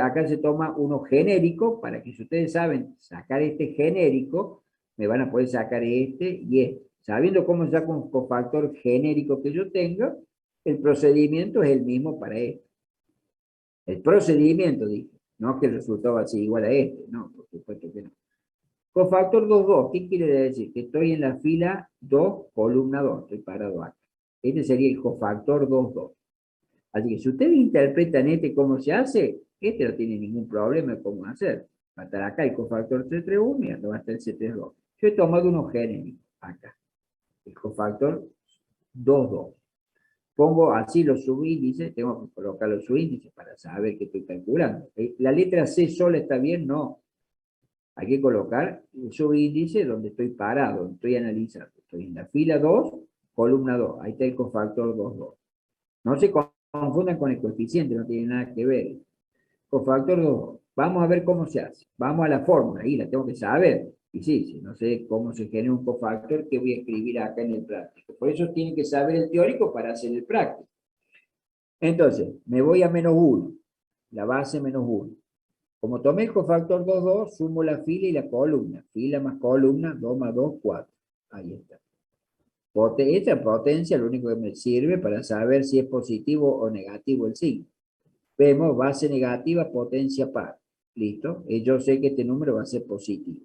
Acá se toma uno genérico, para que si ustedes saben sacar este genérico, me van a poder sacar este y este. Sabiendo cómo saco un cofactor genérico que yo tenga, el procedimiento es el mismo para este. El procedimiento, dije, no que el resultado va a ser igual a este, no, por supuesto que no. Cofactor 2, 2, ¿qué quiere decir? Que estoy en la fila 2, columna 2, estoy parado acá. Este sería el cofactor 2, 2. Así que si ustedes interpretan este cómo se hace, este no tiene ningún problema de cómo hacer. Va a estar acá el cofactor 3, 3, 1 y acá va a estar el C3, 2. Yo he tomado unos genéricos acá. El cofactor 2, 2. Pongo así los subíndices, tengo que colocar los subíndices para saber qué estoy calculando. ¿La letra C sola está bien? No. Hay que colocar el subíndice donde estoy parado, donde estoy analizando. Estoy en la fila 2, columna 2. Ahí está el cofactor 2, 2. No se confundan con el coeficiente, no tiene nada que ver. Cofactor 2, 2. Vamos a ver cómo se hace. Vamos a la fórmula, ahí la tengo que saber. Y sí, si no sé cómo se genera un cofactor, ¿qué voy a escribir acá en el práctico? Por eso tienen que saber el teórico para hacer el práctico. Entonces, me voy a menos 1, la base menos 1. Como tomé el cofactor 2, 2, sumo la fila y la columna. Fila más columna, 2 más 2, 4. Ahí está. Esta potencia lo único que me sirve para saber si es positivo o negativo el signo. Vemos base negativa, potencia par. ¿Listo? Y yo sé que este número va a ser positivo.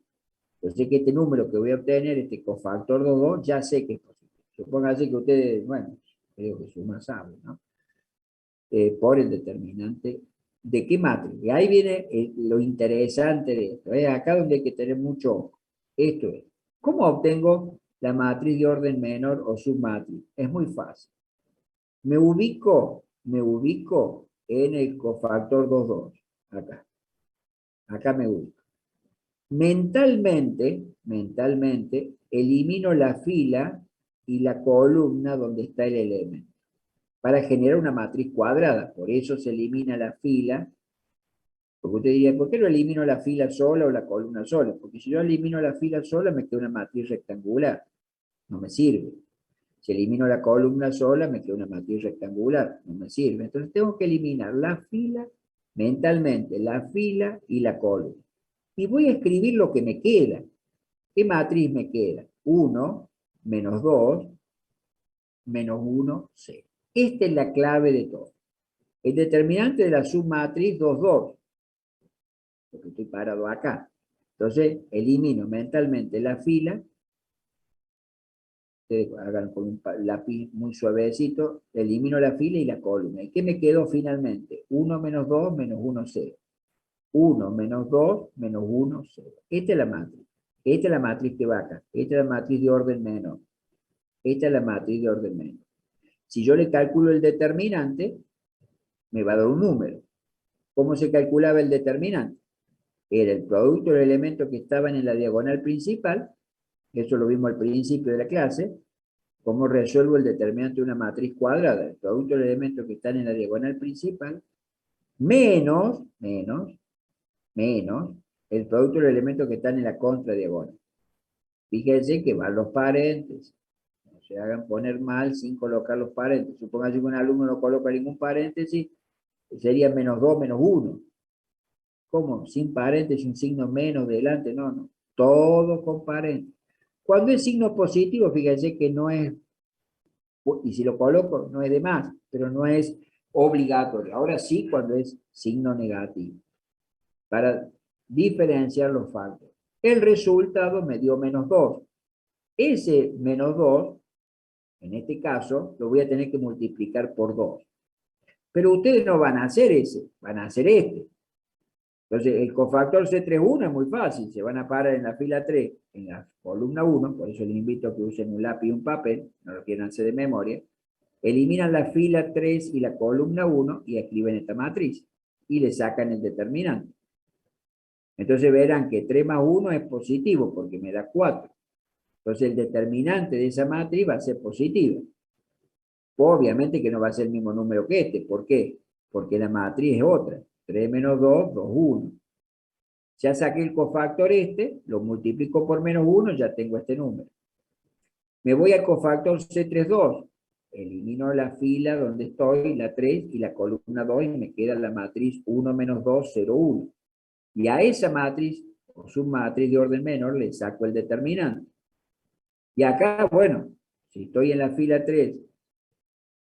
Yo sé que este número que voy a obtener, este cofactor 2, 2, ya sé que es positivo. Supónganse que ustedes, bueno, creo que Suma sabe, ¿no? Por el determinante de qué matriz. Y ahí viene lo interesante de esto. Acá donde hay que tener mucho ojo. Esto es, ¿cómo obtengo la matriz de orden menor o submatriz? Es muy fácil. Me ubico en el cofactor 2, 2. Acá me ubico. Mentalmente, elimino la fila y la columna donde está el elemento, para generar una matriz cuadrada. Por eso se elimina la fila. Porque usted diría, ¿por qué no elimino la fila sola o la columna sola? Porque si yo elimino la fila sola, me queda una matriz rectangular. No me sirve. Si elimino la columna sola, me queda una matriz rectangular. No me sirve. Entonces tengo que eliminar la fila, mentalmente, la fila y la columna. Y voy a escribir lo que me queda. ¿Qué matriz me queda? 1, menos 2, menos 1, 0. Esta es la clave de todo. El determinante de la submatriz 2, 2. Porque estoy parado acá. Entonces, elimino mentalmente la fila. Ustedes hagan con un lápiz muy suavecito. Elimino la fila y la columna. ¿Y qué me quedó finalmente? 1 menos 2 menos 1, 0. 1 menos 2 menos 1, 0. Esta es la matriz. Esta es la matriz que va acá. Esta es la matriz de orden menor. Esta es la matriz de orden menor. Si yo le calculo el determinante, me va a dar un número. ¿Cómo se calculaba el determinante? Era el producto de los elementos que estaban en la diagonal principal. Eso lo vimos al principio de la clase. ¿Cómo resuelvo el determinante de una matriz cuadrada? El producto de los elementos que están en la diagonal principal menos el producto de los elementos que están en la contradiagonal. Fíjense que van los paréntesis. No se hagan poner mal sin colocar los paréntesis. Supongan que un alumno no coloca ningún paréntesis, sería menos 2, menos 1. ¿Cómo? Sin paréntesis, un signo menos delante. No, no. Todo con paréntesis. Cuando es signo positivo, fíjense que no es, y si lo coloco, no es de más, pero no es obligatorio. Ahora sí, cuando es signo negativo. Para diferenciar los factores. El resultado me dio menos 2. Ese menos 2, en este caso, lo voy a tener que multiplicar por 2. Pero ustedes no van a hacer ese, van a hacer este. Entonces, el cofactor C31 es muy fácil. Se van a parar en la fila 3, en la columna 1. Por eso les invito a que usen un lápiz y un papel. No lo quieran hacer de memoria. Eliminan la fila 3 y la columna 1 y escriben esta matriz. Y le sacan el determinante. Entonces verán que 3 más 1 es positivo porque me da 4. Entonces el determinante de esa matriz va a ser positivo. Obviamente que no va a ser el mismo número que este. ¿Por qué? Porque la matriz es otra. 3 menos 2, 2, 1. Ya saqué el cofactor este, lo multiplico por menos 1, ya tengo este número. Me voy al cofactor C32. Elimino la fila donde estoy, la 3 y la columna 2, y me queda la matriz 1 menos 2, 0, 1. Y a esa matriz, o submatriz de orden menor, le saco el determinante. Y acá, bueno, si estoy en la fila 3,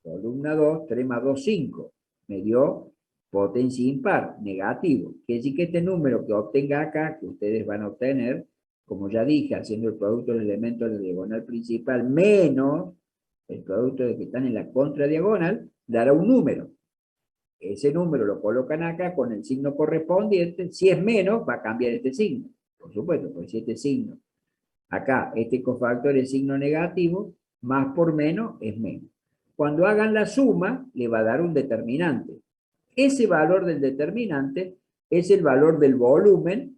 columna 2, 3 más 2, 5. Me dio potencia impar, negativo. Quiere decir que este número que obtenga acá, que ustedes van a obtener, como ya dije, haciendo el producto del elemento de la diagonal principal menos el producto de que están en la contradiagonal, dará un número. Ese número lo colocan acá con el signo correspondiente. Si es menos, va a cambiar este signo. Por supuesto, pues si este signo, acá, este cofactor es signo negativo, más por menos es menos. Cuando hagan la suma, le va a dar un determinante. Ese valor del determinante es el valor del volumen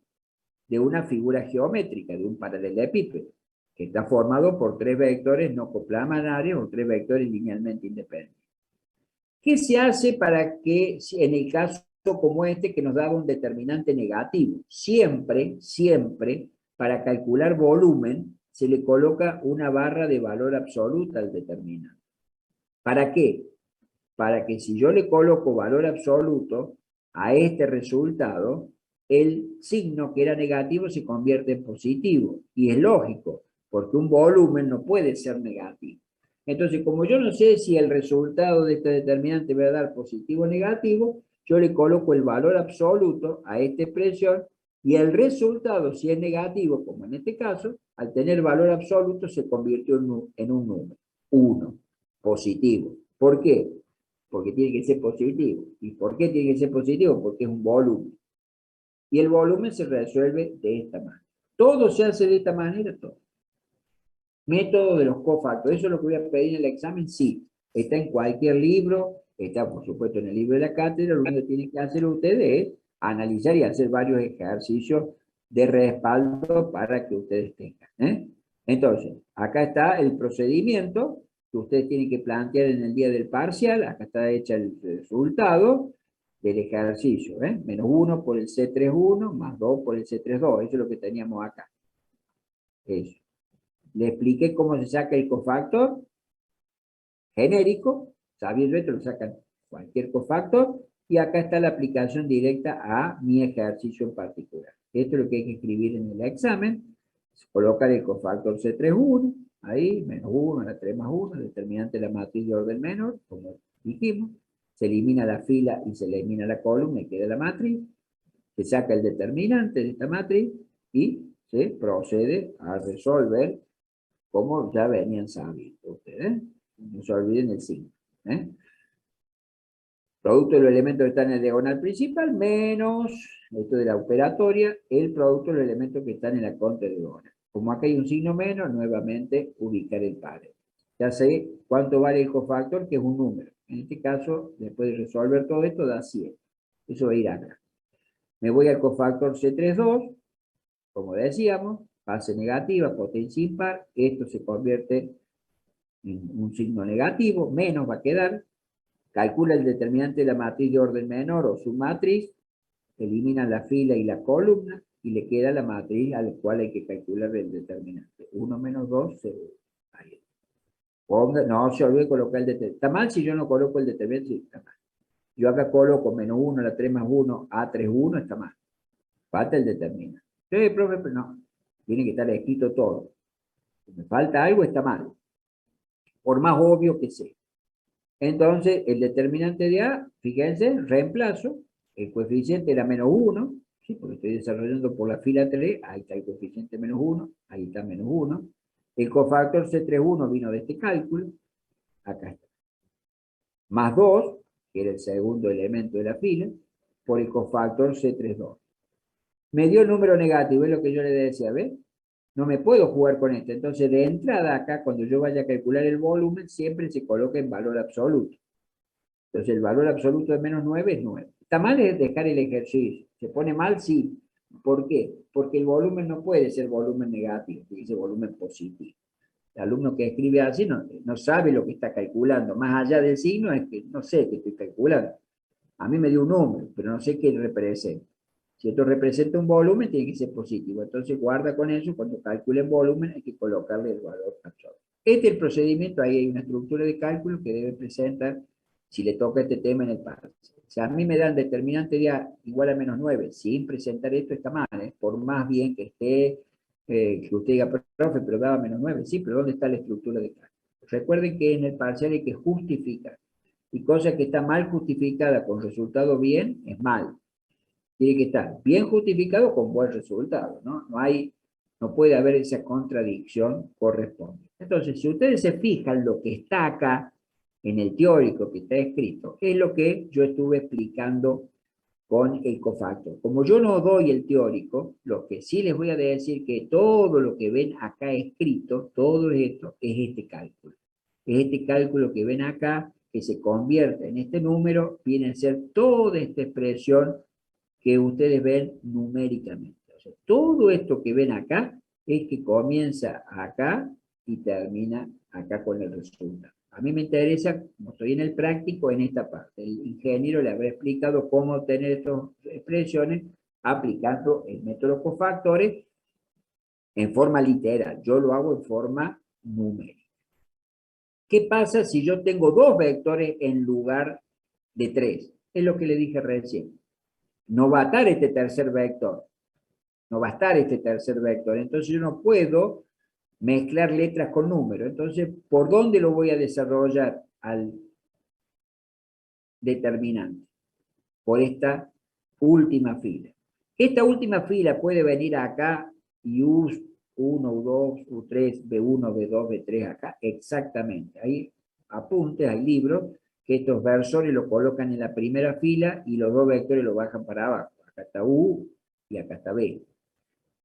de una figura geométrica, de un paralelepípedo, que está formado por 3 vectores no coplamanarios o 3 vectores linealmente independientes. ¿Qué se hace para que, en el caso como este, que nos daba un determinante negativo? Siempre, para calcular volumen, se le coloca una barra de valor absoluta al determinante. ¿Para qué? Para que si yo le coloco valor absoluto a este resultado, el signo que era negativo se convierte en positivo. Y es lógico, porque un volumen no puede ser negativo. Entonces, como yo no sé si el resultado de este determinante va a dar positivo o negativo, yo le coloco el valor absoluto a esta expresión y el resultado, si es negativo, como en este caso, al tener valor absoluto se convirtió en un número, 1, positivo. ¿Por qué? Porque tiene que ser positivo. ¿Y por qué tiene que ser positivo? Porque es un volumen. Y el volumen se resuelve de esta manera. Todo se hace de esta manera, todo. Método de los cofactores. ¿Eso es lo que voy a pedir en el examen? Sí. Está en cualquier libro, está por supuesto en el libro de la cátedra. Lo único que tienen que hacer ustedes es analizar y hacer varios ejercicios de respaldo para que ustedes tengan. Entonces, acá está el procedimiento que ustedes tienen que plantear en el día del parcial. Acá está hecha el resultado del ejercicio. Menos 1 por el C31 más 2 por el C32. Eso es lo que teníamos acá. Eso. Le expliqué cómo se saca el cofactor genérico. Sabiendo esto, lo sacan cualquier cofactor. Y acá está la aplicación directa a mi ejercicio en particular. Esto es lo que hay que escribir en el examen. Colocar el cofactor C31. Ahí, menos 1, la 3 más 1, determinante de la matriz de orden menor, como dijimos. Se elimina la fila y se elimina la columna y queda la matriz. Se saca el determinante de esta matriz y se procede a resolver como ya venían sabiendo ustedes. No se olviden el signo. Producto de los elementos que están en la diagonal principal menos, esto de la operatoria, el producto de los elementos que están en la contradiagonal. Como acá hay un signo menos, nuevamente ubicar el padre. Ya sé cuánto vale el cofactor, que es un número. En este caso, después de resolver todo esto, da 100. Eso va a ir acá. Me voy al cofactor C32, como decíamos, base negativa, potencia impar. Esto se convierte en un signo negativo, menos va a quedar. Calcula el determinante de la matriz de orden menor o submatriz, elimina la fila y la columna, y le queda la matriz al cual hay que calcular el determinante. 1 menos 2, 0. Ahí. No se olvide colocar el determinante. ¿Está mal si yo no coloco el determinante? Sí, está mal. Yo acá coloco menos 1, la 3 más 1, A3, 1, está mal. Falta el determinante. Sí, profe, pero no. Tiene que estar escrito todo. Si me falta algo, está mal. Por más obvio que sea. Entonces, el determinante de A, fíjense, reemplazo, el coeficiente era menos 1, ¿sí? Porque estoy desarrollando por la fila 3, ahí está el coeficiente menos 1, ahí está menos 1. El cofactor C31 vino de este cálculo, acá está. Más 2, que era el segundo elemento de la fila, por el cofactor C32. Me dio el número negativo, es lo que yo le decía, ¿ves? No me puedo jugar con esto. Entonces, de entrada acá, cuando yo vaya a calcular el volumen, siempre se coloca en valor absoluto. Entonces, el valor absoluto de menos 9 es 9. ¿Está mal es dejar el ejercicio? ¿Se pone mal? Sí. ¿Por qué? Porque el volumen no puede ser volumen negativo, tiene que ser volumen positivo. El alumno que escribe así no sabe lo que está calculando. Más allá del signo es que no sé qué estoy calculando. A mí me dio un número, pero no sé qué representa. Si esto representa un volumen, tiene que ser positivo. Entonces guarda con eso, cuando calculen volumen hay que colocarle el valor absoluto. Este es el procedimiento, ahí hay una estructura de cálculo que debe presentar si le toca este tema en el parcial. Si a mí me dan determinante de A igual a menos 9, sin presentar esto está mal, ¿eh? Por más bien que esté, que usted diga, profe, pero daba menos 9, sí, pero ¿dónde está la estructura de cálculo? Recuerden que en el parcial hay que justificar. Y cosa que está mal justificada con resultado bien, es mal. Tiene que estar bien justificado con buen resultado, ¿no? No puede haber esa contradicción correspondiente. Entonces, si ustedes se fijan, lo que está acá, en el teórico que está escrito, es lo que yo estuve explicando con el cofactor. Como yo no doy el teórico, lo que sí les voy a decir que todo lo que ven acá escrito, todo esto, es este cálculo. Es este cálculo que ven acá, que se convierte en este número, viene a ser toda esta expresión que ustedes ven numéricamente. O sea, todo esto que ven acá es que comienza acá y termina acá con el resultado. A mí me interesa, como estoy en el práctico, en esta parte. El ingeniero le habrá explicado cómo obtener estas expresiones aplicando el método cofactores en forma literal. Yo lo hago en forma numérica. ¿Qué pasa si yo tengo 2 vectores en lugar de 3? Es lo que le dije recién. No va a estar este tercer vector. No va a estar este tercer vector. Entonces yo no puedo mezclar letras con números. Entonces, ¿por dónde lo voy a desarrollar al determinante? Por esta última fila. Esta última fila puede venir acá y U1, U2, U3, B1, B2, B3 acá. Exactamente. Hay apuntes, hay libros que estos versores los colocan en la primera fila y los 2 vectores los bajan para abajo. Acá está U y acá está B.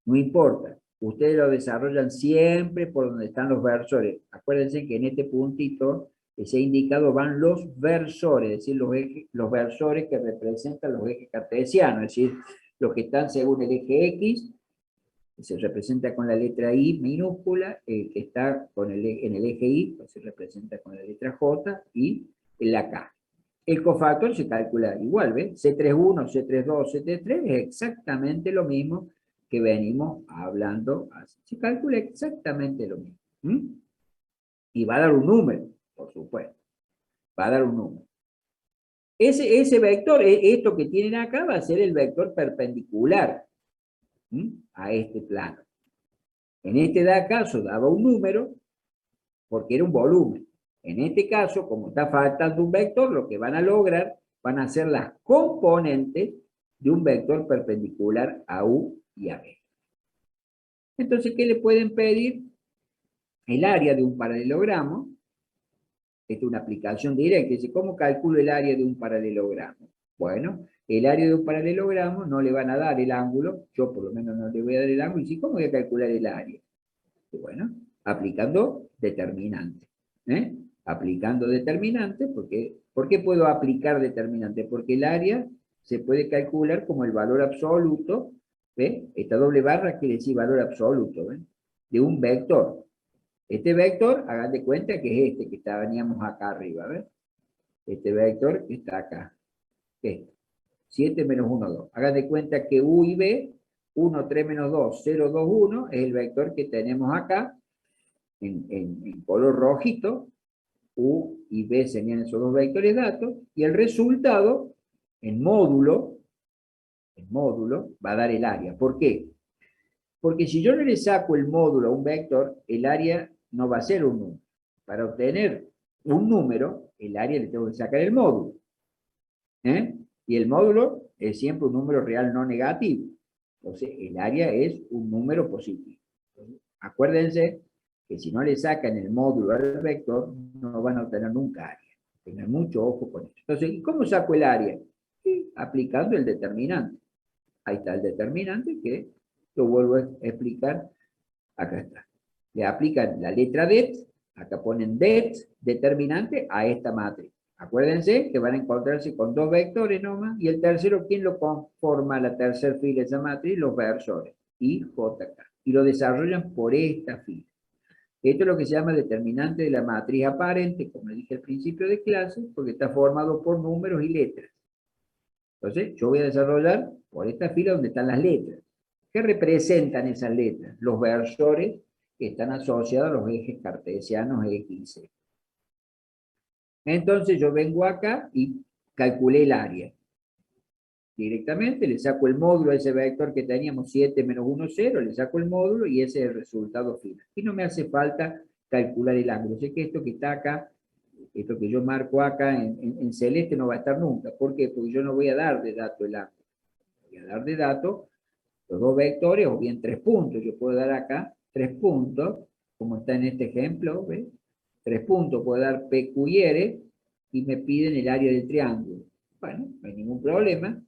No importa. Ustedes lo desarrollan siempre por donde están los versores. Acuérdense que en este puntito que se ha indicado van los versores, es decir, los versores que representan los ejes cartesianos, es decir, los que están según el eje X, que se representa con la letra I minúscula, el que está en el eje Y, pues se representa con la letra J, y la K. El cofactor se calcula igual, ¿ves? C31, C32, C33 es exactamente lo mismo que venimos hablando así. Se calcula exactamente lo mismo. Y va a dar un número, por supuesto. Va a dar un número. Ese vector, esto que tienen acá, va a ser el vector perpendicular a este plano. En este caso daba un número porque era un volumen. En este caso, como está faltando un vector, lo que van a lograr van a ser las componentes de un vector perpendicular a U y a B. Entonces, ¿qué le pueden pedir? El área de un paralelogramo. Esta es una aplicación directa. Dice, ¿cómo calculo el área de un paralelogramo? Bueno, el área de un paralelogramo no le van a dar el ángulo, yo por lo menos no le voy a dar el ángulo, y dice, ¿cómo voy a calcular el área? Y bueno, aplicando determinante. Aplicando determinante, ¿por qué puedo aplicar determinante? Porque el área se puede calcular como el valor absoluto, ¿ve? Esta doble barra quiere decir valor absoluto, ¿ve? De un vector. Este vector, hagan de cuenta que es este que veníamos acá arriba, ¿ves? Este vector que está acá. Este. 7 menos 1, 2. Hagan de cuenta que U y B, 1, 3 menos 2, 0, 2, 1, es el vector que tenemos acá, en color rojito. U y B serían esos 2 vectores datos, y el resultado, en módulo, va a dar el área. ¿Por qué? Porque si yo no le saco el módulo a un vector, el área no va a ser un número. Para obtener un número, el área le tengo que sacar el módulo. Y el módulo es siempre un número real no negativo. Entonces, el área es un número positivo. Entonces, acuérdense que si no le sacan el módulo al vector, no van a obtener nunca área. Tengan mucho ojo con eso. Entonces, ¿cómo saco el área? Sí, aplicando el determinante. Ahí está el determinante que lo vuelvo a explicar. Acá está. Le aplican la letra det, acá ponen det, determinante, a esta matriz. Acuérdense que van a encontrarse con dos vectores nomás, y el tercero, ¿quién lo conforma la tercera fila de esa matriz? Los versores, I, J, K. Y lo desarrollan por esta fila. Esto es lo que se llama determinante de la matriz aparente, como dije al principio de clase, porque está formado por números y letras. Entonces, yo voy a desarrollar por esta fila donde están las letras. ¿Qué representan esas letras? Los versores que están asociados a los ejes cartesianos X y Z. Entonces yo vengo acá y calculé el área. Directamente le saco el módulo a ese vector que teníamos 7 menos 1, 0, le saco el módulo y ese es el resultado final. Y no me hace falta calcular el ángulo. Sé que esto que está acá, esto que yo marco acá en celeste no va a estar nunca. ¿Por qué? Porque yo no voy a dar de dato el ángulo. Voy a dar de dato los dos vectores o bien 3 puntos. Yo puedo dar acá 3 puntos, como está en este ejemplo, ¿ves? 3 puntos, puedo dar P, Q y R, y me piden el área del triángulo. Bueno, no hay ningún problema.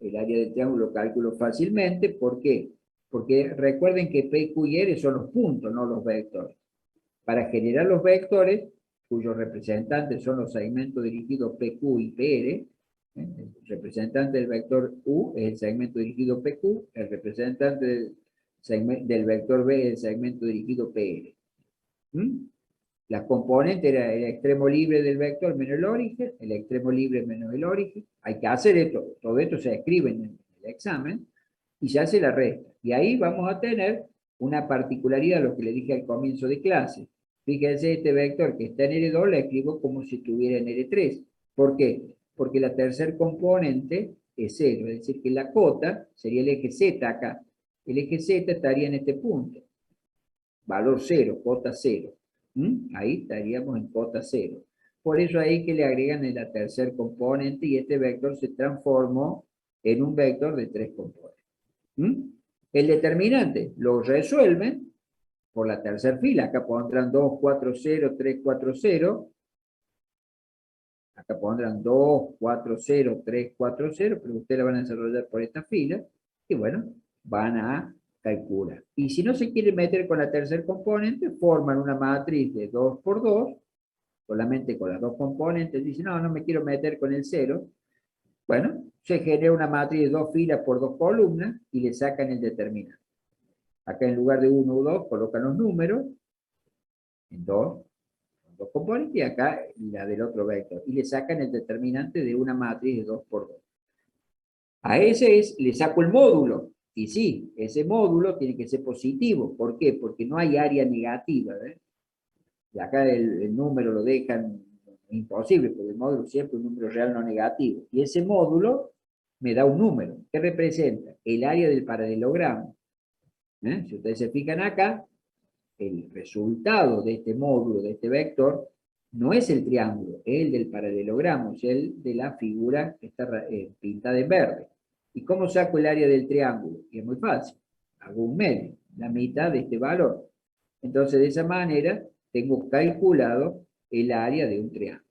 El área del triángulo lo calculo fácilmente. ¿Por qué? Porque recuerden que P, Q y R son los puntos, no los vectores. Para generar los vectores, cuyos representantes son los segmentos dirigidos PQ y PR, el representante del vector U es el segmento dirigido PQ, el representante del vector B es el segmento dirigido PR. La componente era el extremo libre del vector menos el origen, el extremo libre menos el origen. Hay que hacer esto, todo esto se escribe en el examen, y se hace la resta. Y ahí vamos a tener una particularidad, lo que le dije al comienzo de clase. Fíjense, este vector que está en R2 lo escribo como si estuviera en R3. ¿Por qué? Porque la tercer componente es 0, es decir, que la cota sería el eje Z acá. El eje Z estaría en este punto. Valor 0, cota 0. Ahí estaríamos en cota 0. Por eso ahí que le agregan la tercer componente y este vector se transformó en un vector de 3 componentes. El determinante lo resuelven por la tercera fila. Acá pondrán 2, 4, 0, 3, 4, 0. Acá pondrán 2, 4, 0, 3, 4, 0, pero ustedes la van a desarrollar por esta fila. Y bueno, van a calcular. Y si no se quieren meter con la tercer componente, forman una matriz de 2 por 2, solamente con las dos componentes. Dicen, no, no me quiero meter con el 0. Bueno, se genera una matriz de 2 filas por 2 columnas y le sacan el determinante. Acá en lugar de 1 o 2 colocan los números en 2 componentes y acá la del otro vector. Y le sacan el determinante de una matriz de 2 por 2. A ese le saco el módulo. Y sí, ese módulo tiene que ser positivo. ¿Por qué? Porque no hay área negativa. Y acá el número lo dejan imposible, porque el módulo siempre es un número real no negativo. Y ese módulo me da un número. ¿Qué representa? El área del paralelogramo. Si ustedes se fijan acá, el resultado de este módulo, de este vector, no es el triángulo, es el del paralelogramo, es el de la figura que está pintada en verde. ¿Y cómo saco el área del triángulo? Y es muy fácil. Hago un medio, la mitad de este valor. Entonces, de esa manera, tengo calculado el área de un triángulo.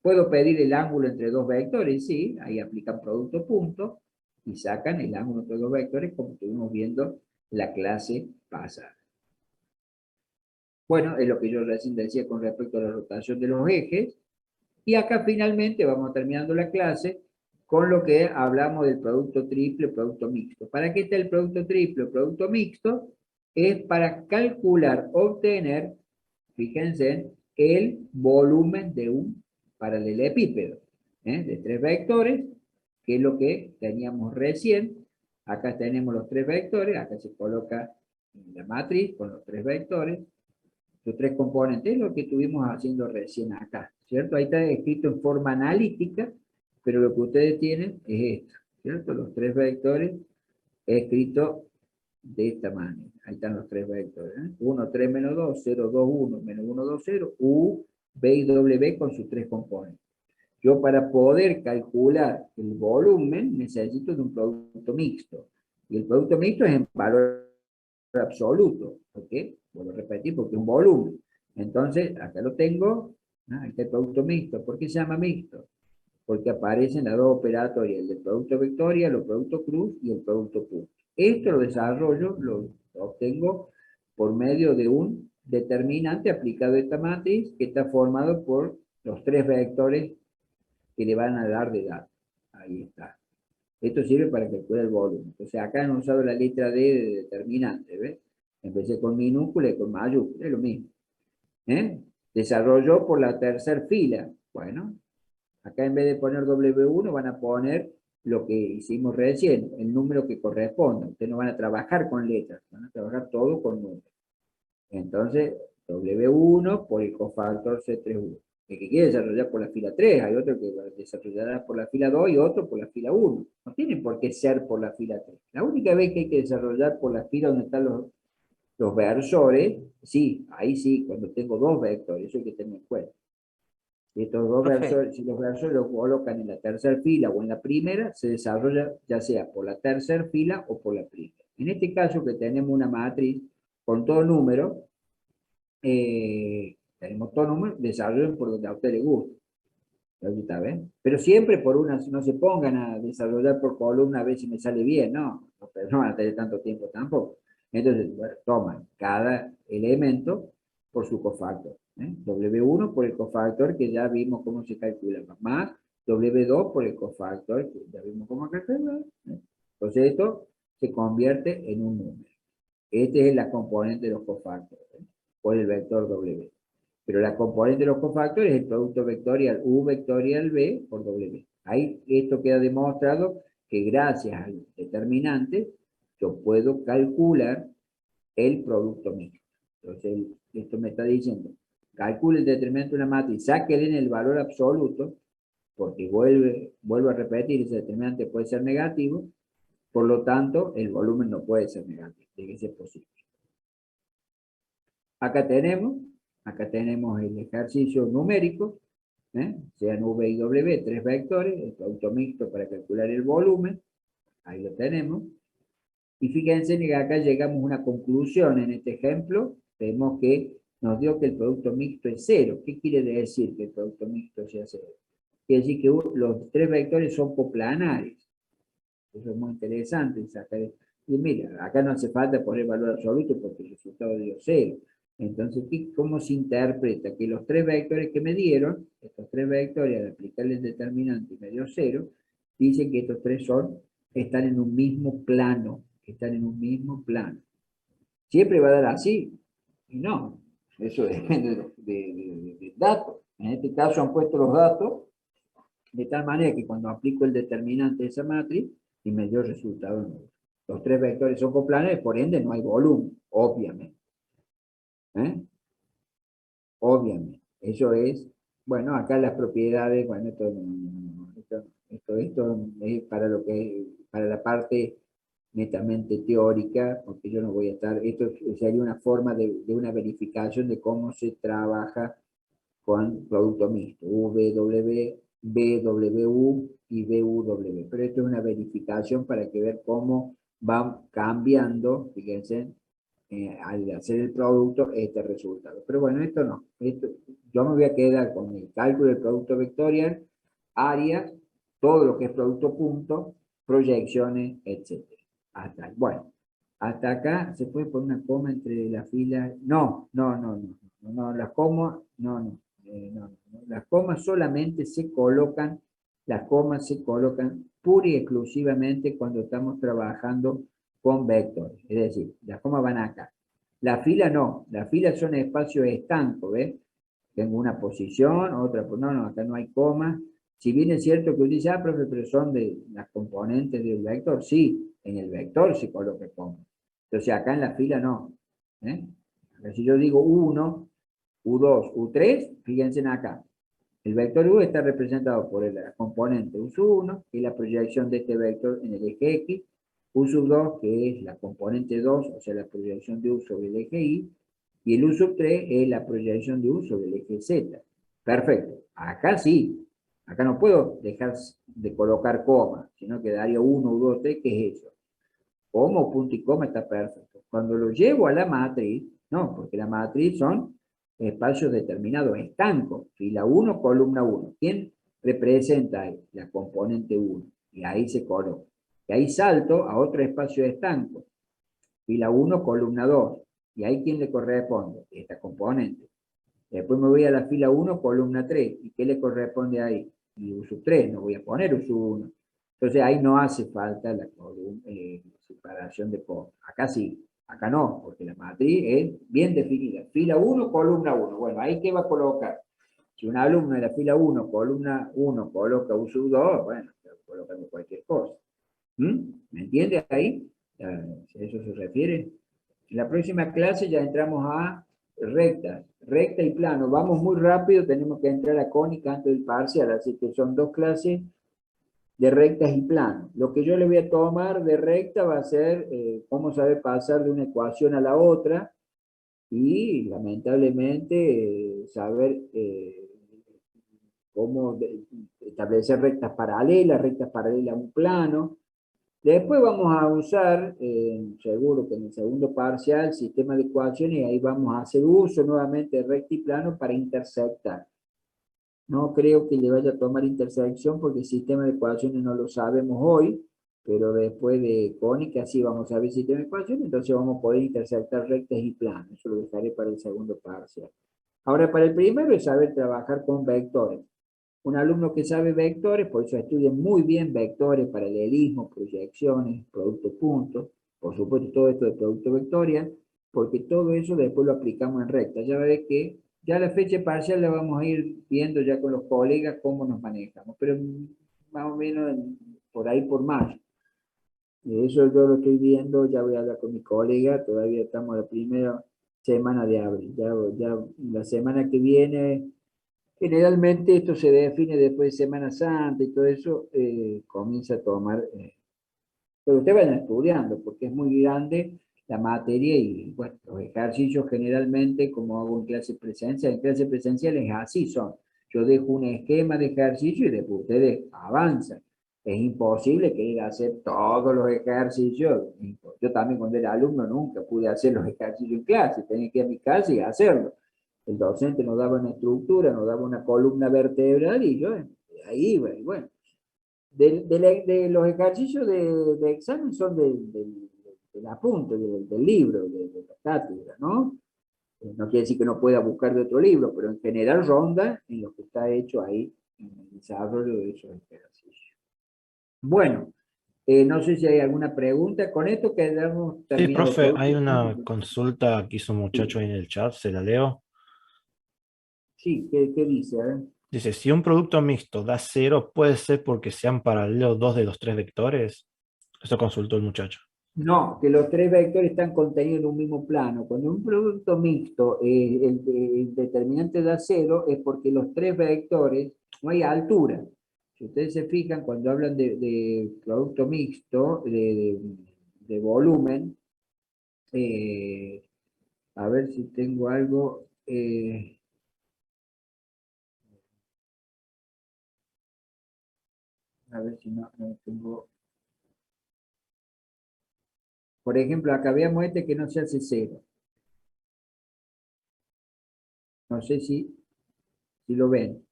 ¿Puedo pedir el ángulo entre dos vectores? Sí, ahí aplican producto punto y sacan el ángulo entre dos vectores como estuvimos viendo la clase pasada. Bueno, es lo que yo recién decía con respecto a la rotación de los ejes. Y acá finalmente vamos terminando la clase con lo que hablamos del producto triple, producto mixto. ¿Para qué está el producto triple, producto mixto? Es para calcular, obtener, fíjense, el volumen de un paralelepípedo, de 3 vectores, que es lo que teníamos recién. Acá tenemos los 3 vectores, acá se coloca la matriz con los 3 vectores, los 3 componentes, es lo que estuvimos haciendo recién acá, ¿cierto? Ahí está escrito en forma analítica, pero lo que ustedes tienen es esto, ¿cierto? Los 3 vectores escrito de esta manera. Ahí están los 3 vectores. 1, 3, menos 2, 0, 2, 1, menos 1, 2, 0, U, B y W con sus 3 componentes. Yo para poder calcular el volumen necesito de un producto mixto. Y el producto mixto es en valor absoluto. ¿Por qué? Vuelvo a repetir, porque es un volumen. Entonces, acá lo tengo. Ahí está el producto mixto. ¿Por qué se llama mixto? porque aparecen las dos operatorias, el del producto vectorial, el producto cruz y el producto punto. Esto lo desarrollo, lo obtengo por medio de un determinante aplicado a esta matriz que está formado por los tres vectores que le van a dar de datos. Ahí está. Esto sirve para calcular el volumen. Entonces acá han usado la letra D de determinante, ¿ves? Empecé con minúscula y con mayúscula, es lo mismo. Desarrolló por la tercera fila. Bueno, acá en vez de poner W1 van a poner lo que hicimos recién, el número que corresponde. Ustedes no van a trabajar con letras, van a trabajar todo con números. Entonces, W1 por el cofactor C31. El que quiere desarrollar por la fila 3, hay otro que desarrollará por la fila 2 y otro por la fila 1. No tienen por qué ser por la fila 3. La única vez que hay que desarrollar por la fila donde están los versores, sí, ahí sí, cuando tengo dos vectores, eso hay que tener en cuenta. Estos dos versores, si los versores los colocan en la tercera fila o en la primera, se desarrolla ya sea por la tercera fila o por la primera. En este caso que tenemos una matriz con todo número, tenemos todo número, desarrollen por donde a usted le guste. ¿Está bien? Pero siempre por una, no se pongan a desarrollar por columna a ver si me sale bien, no, pero no van a tener tanto tiempo tampoco. Entonces, bueno, toman cada elemento por su cofactor. W1 por el cofactor que ya vimos cómo se calcula, más W2 por el cofactor que ya vimos cómo calcular. Entonces esto se convierte en un número. Este es la componente de los cofactores, por el vector W. Pero la componente de los cofactores es el producto vectorial U vectorial B por W. Ahí esto queda demostrado que gracias al determinante yo puedo calcular el producto mixto. Entonces esto me está diciendo, calcule el determinante de una matriz, sáquele en el valor absoluto, porque vuelvo a repetir, ese determinante puede ser negativo, por lo tanto el volumen no puede ser negativo, tiene que ser positivo. Acá tenemos el ejercicio numérico, sean V y W, tres vectores, el producto mixto para calcular el volumen, ahí lo tenemos. Y fíjense que acá llegamos a una conclusión en este ejemplo, vemos que nos dio que el producto mixto es cero. ¿Qué quiere decir que el producto mixto sea cero? Quiere decir que los tres vectores son coplanares. Eso es muy interesante. Y mira, acá no hace falta poner valor absoluto porque el resultado dio cero. Entonces, ¿cómo se interpreta? Que los tres vectores que me dieron, estos tres vectores, al aplicarle el determinante y me dio cero, dicen que estos tres están en un mismo plano. ¿Siempre va a dar así? Y no, eso depende del dato. En este caso han puesto los datos de tal manera que cuando aplico el determinante de esa matriz, y me dio el resultado nulo. Los tres vectores son coplanares, por ende no hay volumen, obviamente. Obviamente. Eso es, bueno, acá las propiedades, bueno, esto es para la parte netamente teórica, porque yo no voy a estar, esto sería una forma de una verificación de cómo se trabaja con producto mixto, VW, BW y BUW, pero esto es una verificación para que ver cómo van cambiando, fíjense, al hacer el producto, este resultado. Pero bueno, esto no. Yo me voy a quedar con el cálculo del producto vectorial, áreas, todo lo que es producto punto, proyecciones, etc. Bueno, hasta acá se puede poner una coma entre las filas. No, las comas, no. Las comas solamente se colocan, pura y exclusivamente cuando estamos trabajando con vectores, es decir, las comas van acá. La fila no, las filas son espacios estancos, ¿ves? Tengo una posición, otra, no, acá no hay comas. Si bien es cierto que usted dice, profe, pero son de las componentes del vector, sí, en el vector se coloca coma. Entonces acá en la fila no. Si yo digo U1, U2, U3, fíjense en acá. El vector U está representado por la componente U sub 1, que es la proyección de este vector en el eje X, U sub 2, que es la componente 2, o sea, la proyección de U sobre el eje Y, y el U sub 3 es la proyección de U sobre el eje Z. Perfecto. Acá sí. Acá no puedo dejar de colocar coma, sino que daría 1, 2, 3, ¿qué es eso? Coma, punto y coma está perfecto. Cuando lo llevo a la matriz, no, porque la matriz son espacios determinados, estancos, fila 1, columna 1. ¿Quién representa ahí la componente 1, y ahí se coloca. Y ahí salto a otro espacio de estanco, fila 1, columna 2, y ahí ¿quién le corresponde? Esta componente. Después me voy a la fila 1, columna 3, ¿y qué le corresponde ahí? Y U sub 3, no voy a poner U sub 1. Entonces ahí no hace falta la separación de columnas. Acá sí, acá no, porque la matriz es bien definida. Fila 1, columna 1. Bueno, ahí ¿qué va a colocar? Si un alumno de la fila 1, columna 1, coloca U sub 2, bueno, colocando cualquier cosa. ¿Me entiende ahí? ¿A eso se refiere? En la próxima clase ya entramos a recta y plano. Vamos muy rápido, tenemos que entrar a cónica antes del parcial, así que son 2 clases de rectas y planos. Lo que yo le voy a tomar de recta va a ser cómo saber pasar de una ecuación a la otra y lamentablemente saber cómo establecer rectas paralelas a un plano. Después vamos a usar, seguro que en el segundo parcial, sistema de ecuaciones, y ahí vamos a hacer uso nuevamente de recta y plano para intersectar. No creo que le vaya a tomar intersección porque el sistema de ecuaciones no lo sabemos hoy, pero después de cónica sí vamos a ver sistema de ecuaciones, entonces vamos a poder intersectar rectas y planos. Eso lo dejaré para el segundo parcial. Ahora, para el primero es saber trabajar con vectores. Un alumno que sabe vectores, por eso estudia muy bien vectores, paralelismo, proyecciones, producto puntos, por supuesto todo esto de producto vectorial, porque todo eso después lo aplicamos en recta. Ya va a ver que ya la fecha parcial la vamos a ir viendo ya con los colegas cómo nos manejamos, pero más o menos por ahí por mayo. Eso yo lo estoy viendo, ya voy a hablar con mi colega, todavía estamos en la primera semana de abril. Ya la semana que viene. Generalmente esto se define después de Semana Santa y todo eso, comienza a tomar, pero ustedes vayan estudiando porque es muy grande la materia y bueno, los ejercicios generalmente, como hago en clases presenciales así son. Yo dejo un esquema de ejercicio y después ustedes avanzan. Es imposible que ir a hacer todos los ejercicios. Yo también cuando era alumno nunca pude hacer los ejercicios en clase, tenía que ir a mi casa y hacerlo. El docente nos daba una estructura, nos daba una columna vertebral y yo ahí iba. Y bueno, de los ejercicios de examen son del apunte, del libro, de la cátedra, ¿no? No quiere decir que no pueda buscar de otro libro, pero en general ronda en lo que está hecho ahí, en el desarrollo de esos ejercicios. Bueno, no sé si hay alguna pregunta. Con esto quedamos Sí, terminados. profe, hay una consulta que hizo un muchacho ahí en el chat, se la leo. Sí, ¿qué dice? A ver. Dice, si un producto mixto da 0, ¿puede ser porque sean paralelos 2 de los 3 vectores? Eso consultó el muchacho. No, que los 3 vectores están contenidos en un mismo plano. Cuando un producto mixto, el determinante da 0, es porque los 3 vectores, no hay altura. Si ustedes se fijan, cuando hablan de producto mixto, de volumen, a ver si tengo algo. A ver si no tengo. Por ejemplo, acá veamos este que no se hace 0. No sé si lo ven.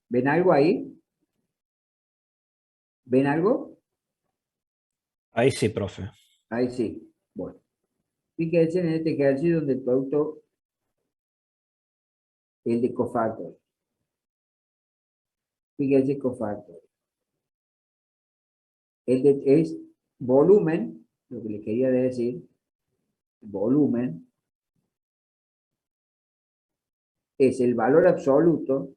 ¿Ven algo ahí? ¿Ven algo? Ahí sí, profe. Ahí sí. Bueno. Fíjense en este ejercicio donde el producto es de cofactor. Fíjense cofactor. Es volumen, lo que le quería decir, volumen, es el valor absoluto,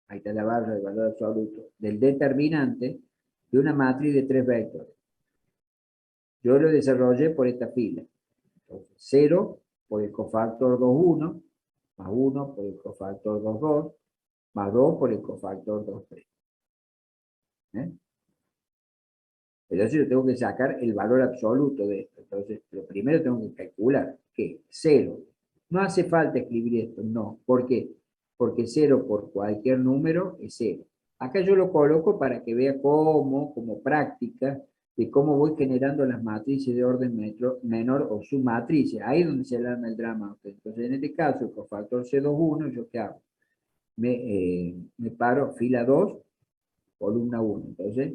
ahí está la barra del valor absoluto, del determinante de una matriz de 3 vectores. Yo lo desarrollé por esta fila. Entonces, 0 por el cofactor 2, 1, más 1 por el cofactor 2, 2, más 2 por el cofactor 2, 3. Entonces yo tengo que sacar el valor absoluto de esto. Entonces, lo primero tengo que calcular que 0. No hace falta escribir esto, no. ¿Por qué? Porque 0 por cualquier número es 0. Acá yo lo coloco para que vea cómo, como práctica, de cómo voy generando las matrices de orden menor o submatrices. Ahí es donde se le arma el drama. Entonces, en este caso, el cofactor C21, ¿yo qué hago? me paro fila 2, columna 1. Entonces,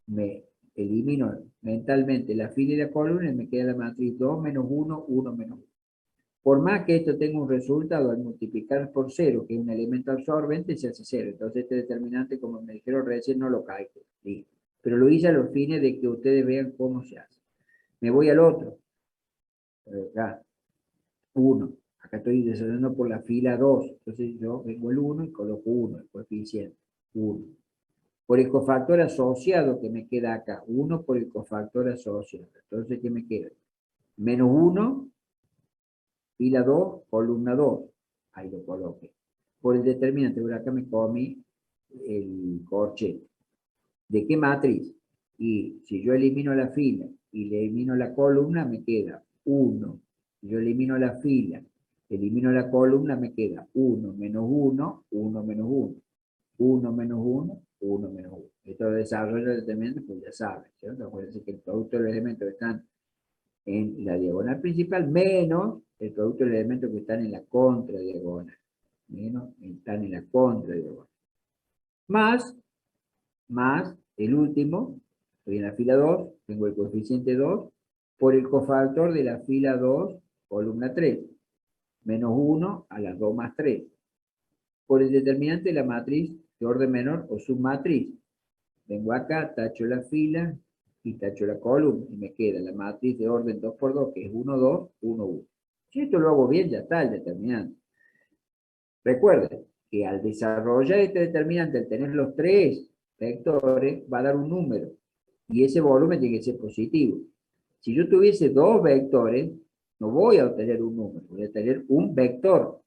me elimino mentalmente la fila y la columna y me queda la matriz 2 menos 1, 1 menos 1. Por más que esto tenga un resultado al multiplicar por 0, que es un elemento absorbente, se hace 0. Entonces este determinante, como me dijeron recién, no lo calculo. ¿Sí? Pero lo hice a los fines de que ustedes vean cómo se hace. Me voy al otro. Acá, 1. Acá estoy desarrollando por la fila 2. Entonces yo vengo el 1 y coloco 1, el coeficiente. 1. Por el cofactor asociado que me queda acá. 1 por el cofactor asociado. Entonces, ¿qué me queda? Menos 1, fila 2, columna 2. Ahí lo coloqué. Por el determinante, por acá me comí el corchete. ¿De qué matriz? Y si yo elimino la fila y le elimino la columna, me queda 1. Si yo elimino la fila, elimino la columna, me queda 1 menos 1, 1 menos 1. 1 menos 1, 1 menos 1. Esto de desarrollo de determinante, pues ya saben, ¿cierto? Acuérdense que el producto de los elementos que están en la diagonal principal menos el producto de los elementos que están en la contradiagonal. Menos están en la contradiagonal. Más el último, estoy en la fila 2, tengo el coeficiente 2, por el cofactor de la fila 2, columna 3. Menos 1 a las 2 más 3. Por el determinante de la matriz de orden menor o submatriz. Vengo acá, tacho la fila y tacho la columna. Y me queda la matriz de orden 2 por 2, que es 1, 2, 1, 1. Si esto lo hago bien, ya está el determinante. Recuerden que al desarrollar este determinante, al tener los 3 vectores, va a dar un número. Y ese volumen tiene que ser positivo. Si yo tuviese 2 vectores, no voy a obtener un número, voy a tener un vector.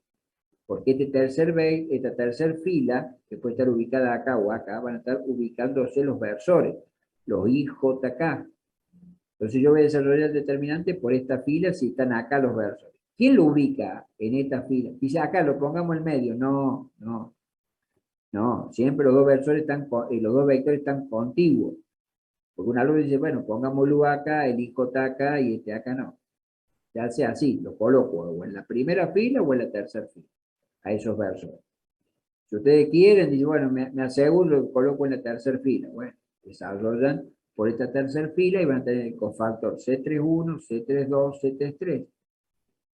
Porque esta tercera fila, que puede estar ubicada acá o acá, van a estar ubicándose los versores, los IJK. Entonces yo voy a desarrollar el determinante por esta fila si están acá los versores. ¿Quién lo ubica en esta fila? Dice acá, lo pongamos en medio. No, no, no. Siempre los dos versores los dos vectores están contiguos. Porque un alumno dice, bueno, pongámoslo acá, el IJ acá y este acá no. Ya sea así, lo coloco o en la primera fila o en la tercera fila, a esos versores. Si ustedes quieren, dicen, bueno, me aseguro, lo coloco en la tercera fila. Bueno, desarrollan por esta tercera fila y van a tener el cofactor C31, C32, C33.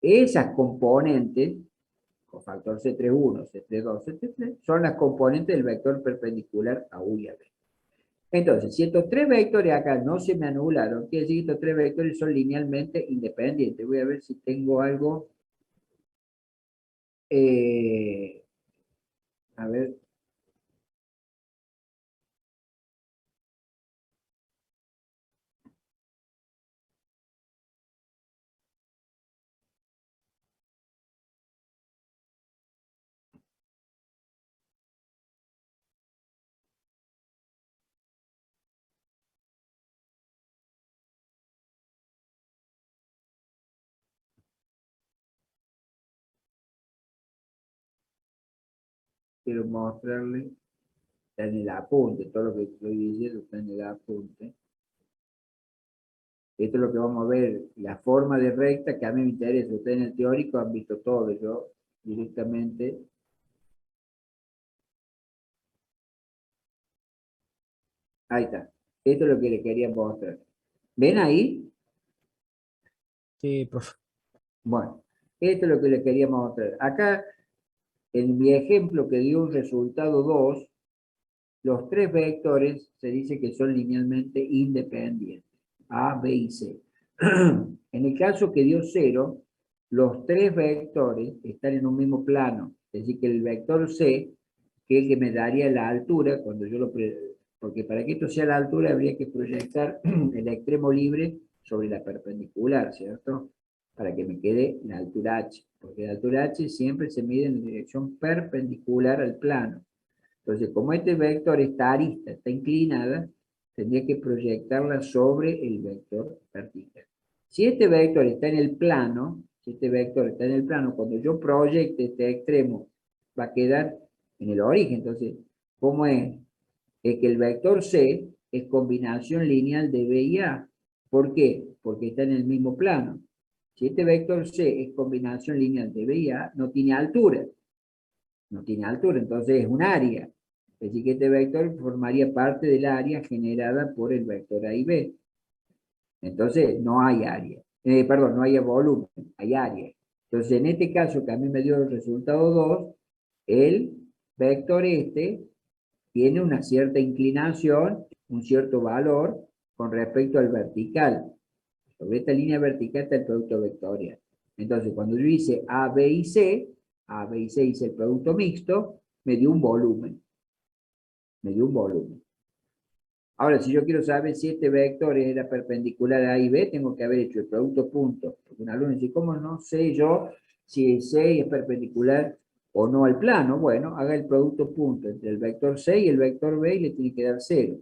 Esas componentes, cofactor C31, C32, C33, son las componentes del vector perpendicular a U y a B. Entonces, si estos 3 vectores acá no se me anularon, quiere decir que estos 3 vectores son linealmente independientes. Voy a ver si tengo algo. A ver. Quiero mostrarles. Está en el apunte, todo lo que estoy diciendo está en el apunte. Esto es lo que vamos a ver, la forma de recta que a mí me interesa. Ustedes en el teórico han visto todo, yo directamente. Ahí está. Esto es lo que les quería mostrar. ¿Ven ahí? Sí, profe. Bueno, esto es lo que les quería mostrar. Acá, en mi ejemplo que dio un resultado 2, los 3 vectores se dice que son linealmente independientes. A, B y C. En el caso que dio 0, los 3 vectores están en un mismo plano. Es decir, que el vector C, que es el que me daría la altura, cuando yo porque para que esto sea la altura habría que proyectar el extremo libre sobre la perpendicular, ¿cierto? Para que me quede la altura H. Porque la altura H siempre se mide en dirección perpendicular al plano. Entonces, como este vector, esta arista está inclinada, tendría que proyectarla sobre el vector vertical. Si este vector está en el plano, cuando yo proyecte este extremo, va a quedar en el origen. Entonces, ¿cómo es? Es que el vector C es combinación lineal de B y A. ¿Por qué? Porque está en el mismo plano. Si este vector C es combinación lineal de B y A, no tiene altura. no tiene altura, entonces es un área. Es decir, que este vector formaría parte del área generada por el vector A y B. Entonces no hay área. Perdón, no hay volumen, hay área. Entonces en este caso que a mí me dio el resultado 2, el vector este tiene una cierta inclinación, un cierto valor con respecto al vertical. Sobre esta línea vertical está el producto vectorial. Entonces, cuando yo hice A, B y C, A, B y C hice el producto mixto, me dio un volumen. Me dio un volumen. Ahora, si yo quiero saber si este vector era perpendicular a A y B, tengo que haber hecho el producto punto. Porque un alumno dice, ¿cómo no sé yo si C es perpendicular o no al plano? Bueno, haga el producto punto entre el vector C y el vector B y le tiene que dar 0.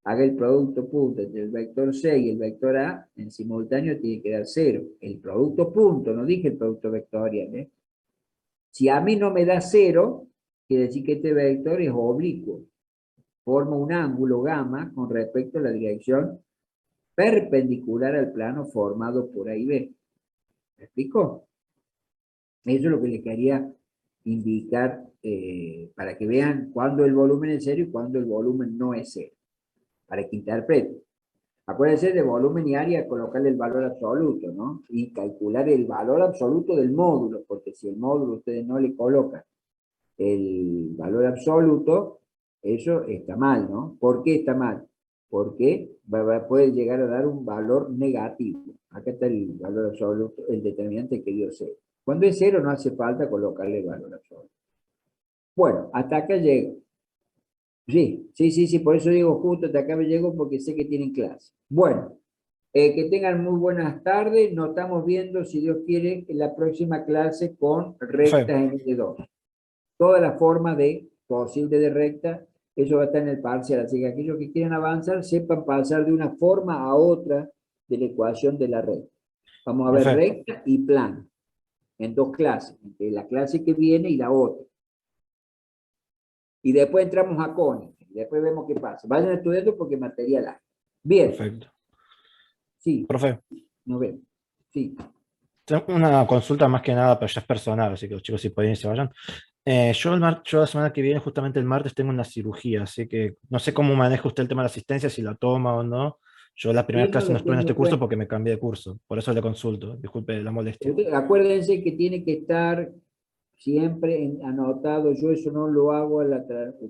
Haga el producto punto entre el vector C y el vector A, en simultáneo tiene que dar 0. El producto punto, no dije el producto vectorial, ¿eh? Si a mí no me da 0, quiere decir que este vector es oblicuo. Forma un ángulo gamma con respecto a la dirección perpendicular al plano formado por A y B. ¿Me explico? Eso es lo que les quería indicar para que vean cuándo el volumen es cero y cuándo el volumen no es cero. Para que interpreten. Acuérdense de volumen y área, colocarle el valor absoluto, ¿no? Y calcular el valor absoluto del módulo, porque si el módulo ustedes no le colocan el valor absoluto, eso está mal, ¿no? ¿Por qué está mal? Porque puede llegar a dar un valor negativo. Acá está el valor absoluto, el determinante que dio 0. Cuando es 0 no hace falta colocarle el valor absoluto. Bueno, hasta acá llego. Sí, por eso digo justo hasta acá me llego porque sé que tienen clase. Bueno, que tengan muy buenas tardes, nos estamos viendo, si Dios quiere, en la próxima clase con rectas en L2. Todas las formas posible de recta, eso va a estar en el parcial, así que aquellos que quieran avanzar, sepan pasar de una forma a otra de la ecuación de la recta. Vamos a ver recta y plano, en 2 clases, entre la clase que viene y la otra. Y después entramos a cónica, y después vemos qué pasa. Vayan estudiando porque material hay. Bien. Perfecto. Sí. Profe. Nos vemos. Sí. Tengo una consulta más que nada, pero ya es personal, así que los chicos si pueden se vayan. Yo la semana que viene, justamente el martes, tengo una cirugía, así que no sé cómo maneja usted el tema de la asistencia, si la toma o no. Yo la primera clase no estuve en este curso porque me cambié de curso, por eso le consulto, disculpe la molestia. Acuérdense que tiene que estar siempre anotado, yo eso no lo hago a la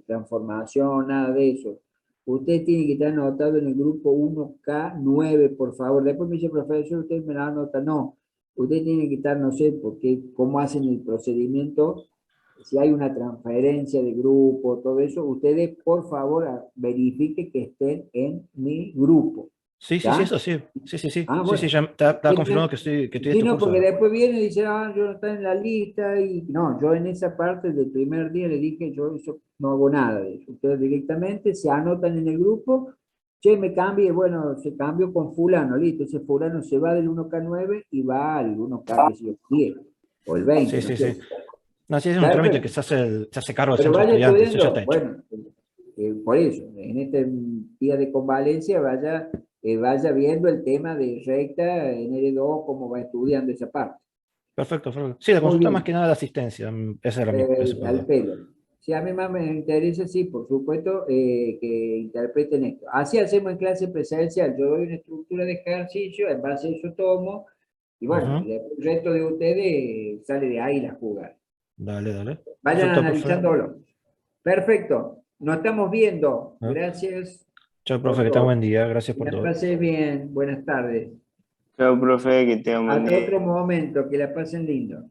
transformación, nada de eso. Usted tiene que estar anotado en el grupo 1K9, por favor. Después me dice, profesor, usted me la anota. No, usted tiene que estar, no sé, porque cómo hacen el procedimiento, si hay una transferencia de grupo, todo eso, ustedes, por favor, verifiquen que estén en mi grupo. Sí, eso sí. Ah, bueno. Sí, ya está confirmado que estoy en este no, curso. porque después viene y dice, yo no estoy en la lista, y no, yo en esa parte del primer día le dije, yo eso no hago nada de eso. Ustedes directamente se anotan en el grupo, che, me cambie, bueno, se cambió con fulano, listo, ese fulano se va del 1K9 y va al 1K que se 10, o el 20. Sí. No, sí, es un trámite que se hace cargo del Pero centro de vaya estudiantes, eso ya estudiando, está hecho. bueno, por eso, en este día de convalencia vaya viendo el tema de recta en L2, cómo va estudiando esa parte. Perfecto. Sí, la Muy consulta bien. más que nada la asistencia, ese era mi Al pelo. Si a mí más me interesa, sí, por supuesto, que interpreten esto. Así hacemos en clase presencial. Yo doy una estructura de ejercicio, en base a eso tomo, y bueno, el resto de ustedes sale de ahí la jugada. Dale. Vayan Perfecto, analizándolo. Perfecto. Nos estamos viendo. ¿no? Gracias. Chao, profe, que tenga buen día. Gracias Que por la todo. pasen bien. Buenas tardes. Chao, profe, que tengan buen Hasta día. otro momento. Que la pasen lindo.